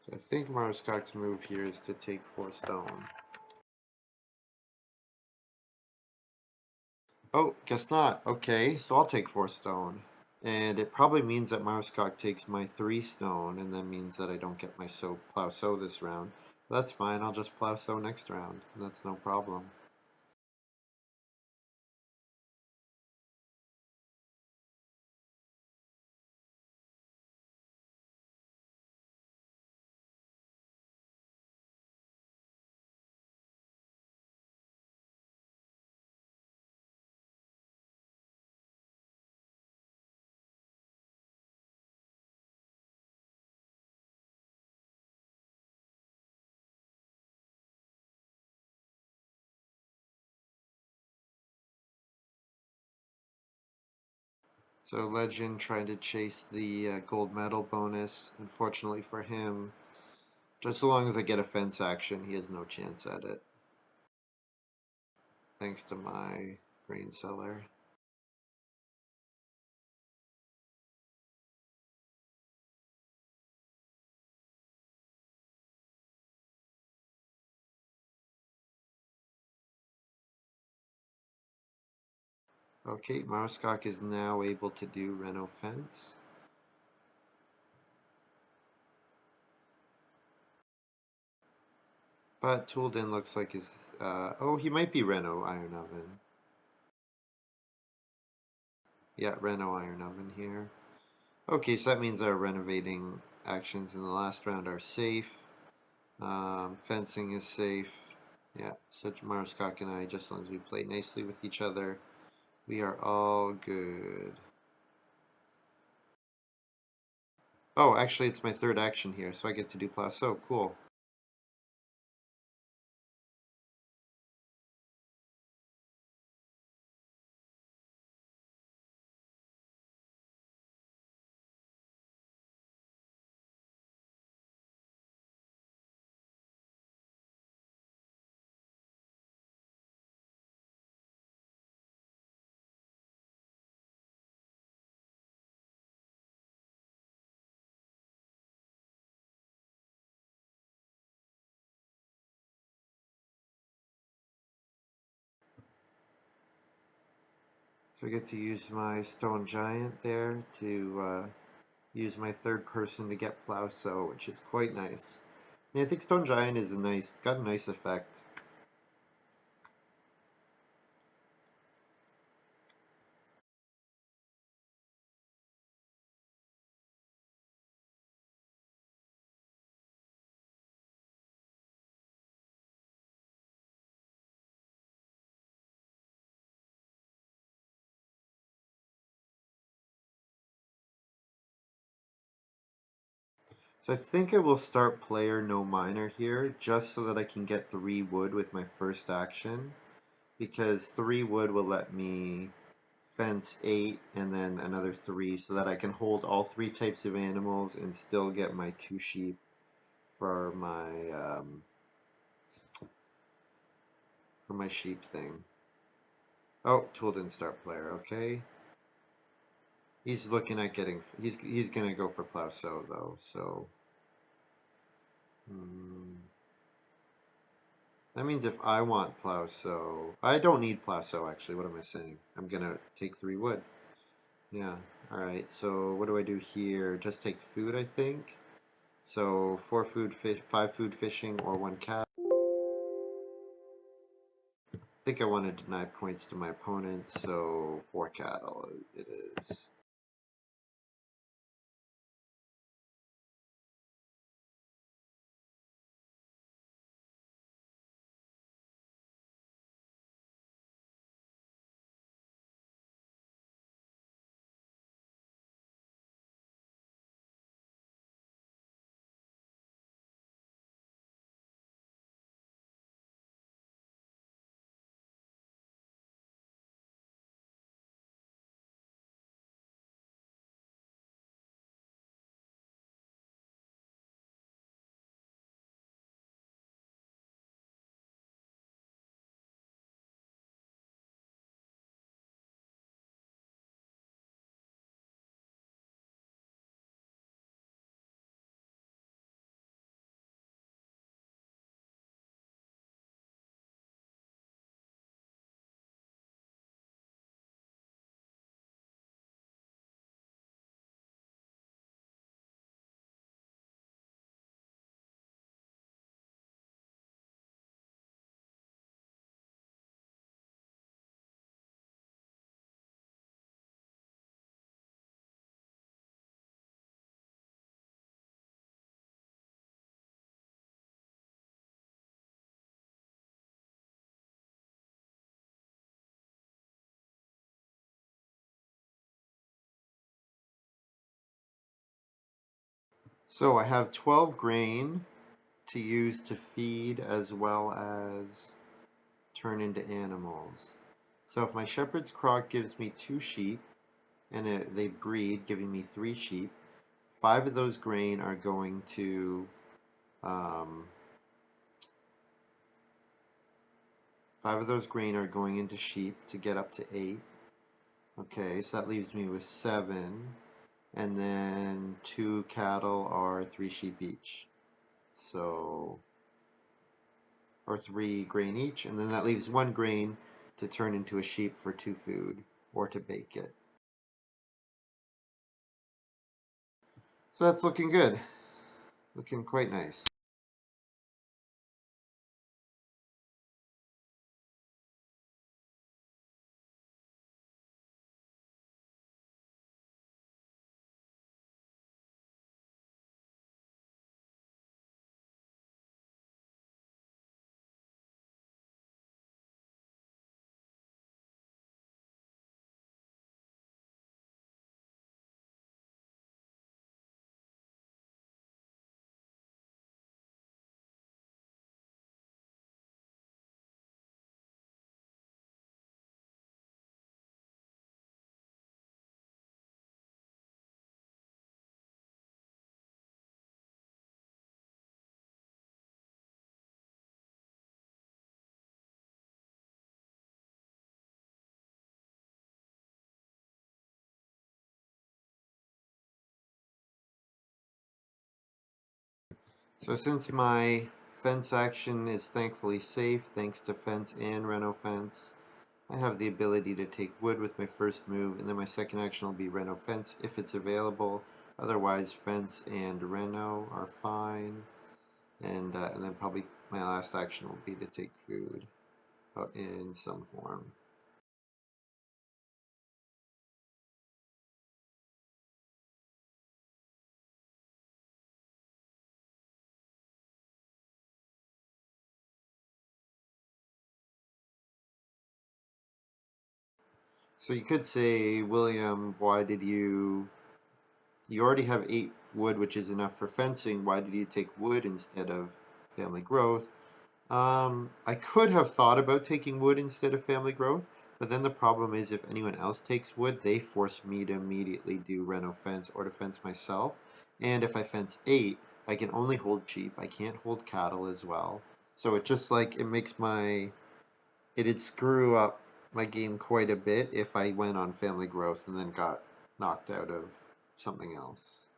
So I think Maruskak's move here is to take 4 stone. Oh, guess not. Okay, so I'll take 4 stone. And it probably means that Maruskak takes my 3 stone, and that means that I don't get my plow sow this round. That's fine, I'll just plow sow next round. That's no problem. So Legend tried to chase the gold medal bonus. Unfortunately for him, just so long as I get a fence action, he has no chance at it. Thanks to my grain seller. Okay, Maruskak is now able to do Reno fence. But Toolden looks like he's, oh, he might be Reno Iron Oven. Yeah, Reno Iron Oven here. Okay, so that means our renovating actions in the last round are safe. Fencing is safe. Yeah, so Marskak and I, just as long as we play nicely with each other, we are all good. Oh, actually, it's my third action here, so I get to do plow. So cool. So I get to use my Stone Giant there to use my third person to get plow so, which is quite nice. Yeah, I think Stone Giant is it's got a nice effect. So I think I will start player no miner here, just so that I can get 3 wood with my first action, because 3 wood will let me fence 8 and then another 3, so that I can hold all 3 types of animals and still get my 2 sheep for my sheep thing. Oh, Tool didn't start player. Okay, he's looking at getting. He's gonna go for plow sow though. So that means if I want plow sow, I don't need plow sow actually. What am I saying? I'm gonna take 3 wood. Yeah. All right. So what do I do here? Just take food, I think. So 4 food, 5 food fishing, or 1 cat. I think I want to deny points to my opponent, so 4 cattle it is. So I have 12 grain to use to feed as well as turn into animals. So if my shepherd's crock gives me 2 sheep and they breed, giving me 3 sheep, 5 of those grain are going to um, 5 of those grain are going into sheep to get up to 8. Okay, so that leaves me with 7, and then 2 cattle are 3 sheep each. So, or 3 grain each, and then that leaves 1 grain to turn into a sheep for 2 food or to bake it. So that's looking good, looking quite nice. So since my fence action is thankfully safe, thanks to fence and reno fence, I have the ability to take wood with my first move, and then my second action will be reno fence if it's available. Otherwise, fence and reno are fine, and then probably my last action will be to take food in some form. So you could say, William, why did you already have 8 wood, which is enough for fencing. Why did you take wood instead of family growth? I could have thought about taking wood instead of family growth, but then the problem is if anyone else takes wood, they force me to immediately do reno fence or to fence myself. And if I fence 8, I can only hold sheep. I can't hold cattle as well. So it just like it makes it'd screw up my game quite a bit if I went on family growth and then got knocked out of something else.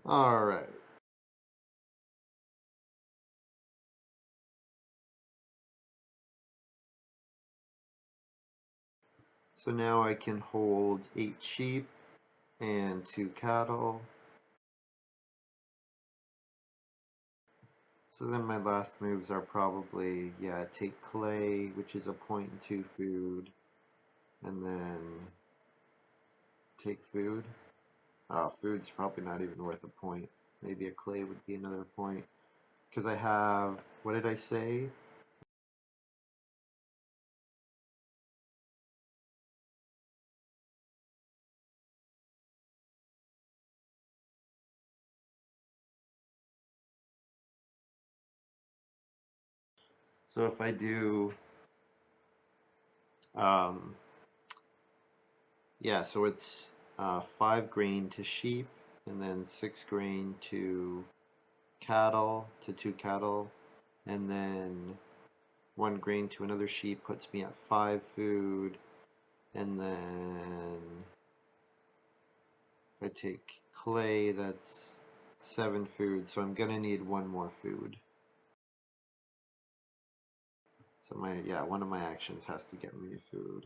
All right. So now I can hold 8 sheep and 2 cattle. So then my last moves are probably, yeah, take clay, which is a point and 2 food, and then take food. Food's probably not even worth a point. Maybe a clay would be another point. Because I have, what did I say? So if I do, um, yeah, so it's 5 grain to sheep, and then 6 grain to cattle, to 2 cattle, and then 1 grain to another sheep puts me at 5 food, and then if I take clay, that's 7 food, so I'm gonna need 1 more food. So yeah, one of my actions has to get me food,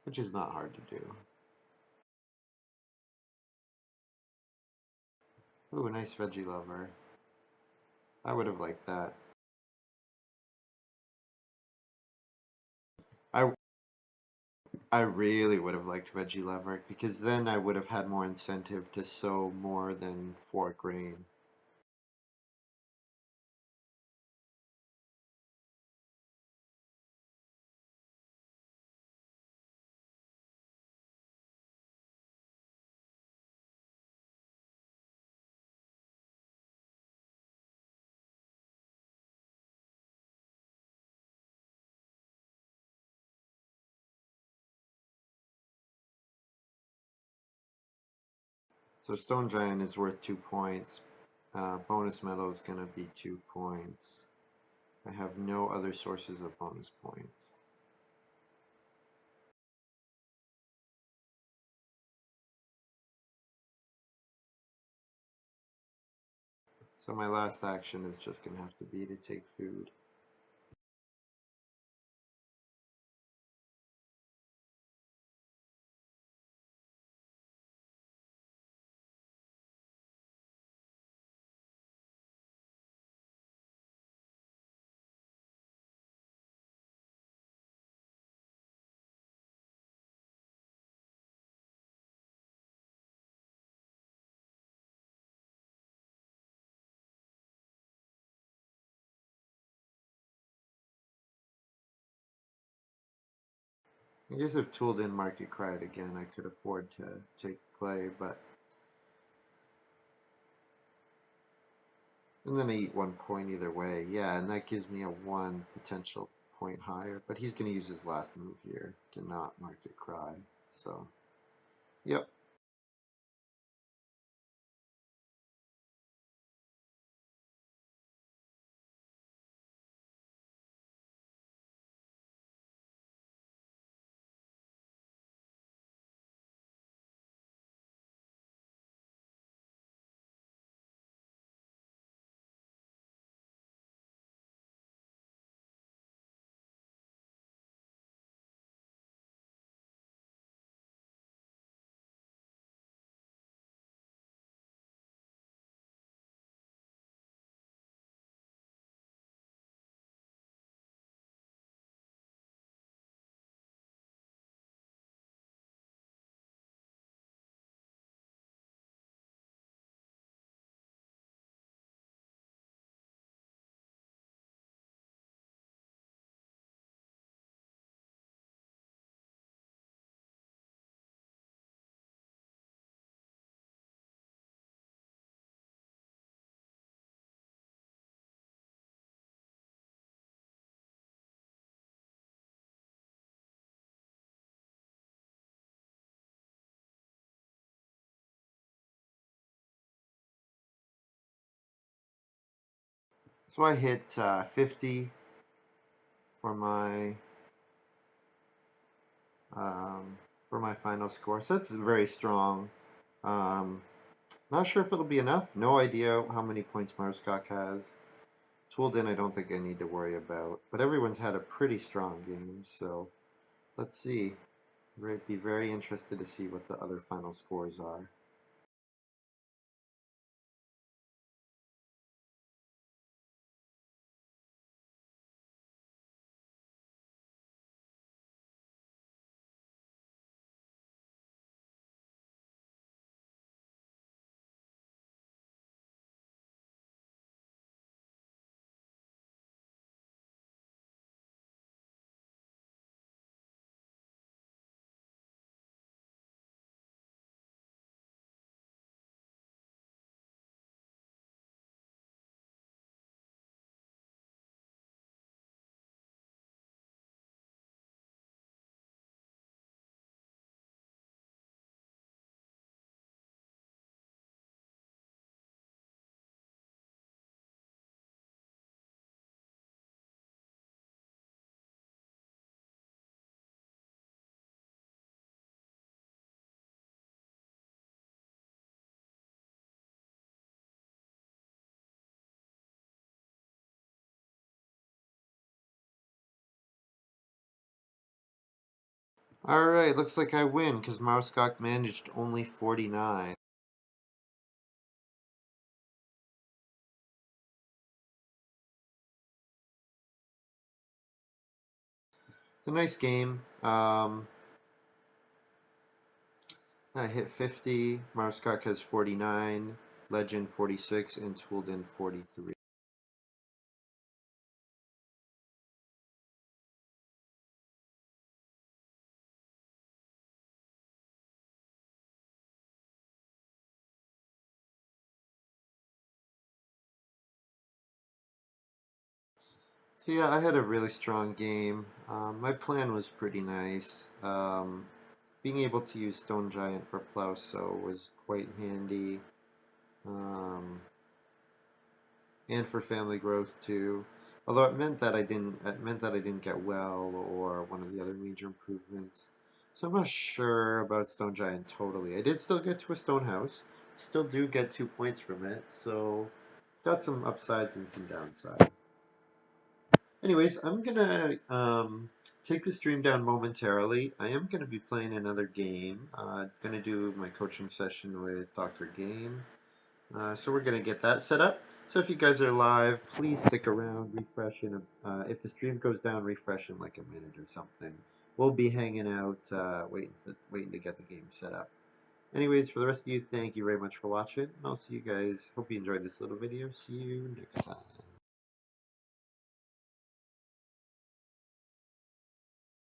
which is not hard to do. Ooh, a nice veggie lover. I would have liked that. I I really would have liked veggie lover because then I would have had more incentive to sow more than 4 grain. So Stone Giant is worth 2 points. Bonus metal is going to be 2 points. I have no other sources of bonus points. So my last action is just going to have to be to take food. I guess if Tool didn't market cried again, I could afford to take play, but and then I eat 1 point either way. Yeah, and that gives me a 1 potential point higher. But he's going to use his last move here to not market cry. So, yep. So I hit 50 for um, my final score. So that's very strong. Um, Not sure if it'll be enough. No idea how many points Marskak has. Toolden, I don't think I need to worry about. But everyone's had a pretty strong game, so let's see. I'd be very interested to see what the other final scores are. Alright, looks like I win because Marskak managed only 49. It's a nice game. I hit 50, Marskak has 49, Legend 46, and Toolden 43. So yeah, I had a really strong game. My plan was pretty nice. Being able to use Stone Giant for Plowso was quite handy, um, and for family growth too. Although it meant that I didn't get well or one of the other major improvements. So I'm not sure about Stone Giant totally. I did still get to a Stone House. Still do get 2 points from it, so it's got some upsides and some downsides. Anyways, I'm gonna take the stream down momentarily. I am gonna be playing another game. Gonna do my coaching session with Dr. Game. So we're gonna get that set up. So if you guys are live, please stick around, refresh in if the stream goes down, refresh in like a minute or something. We'll be hanging out, waiting to get the game set up. Anyways, for the rest of you, thank you very much for watching, and I'll see you guys. Hope you enjoyed this little video. See you next time.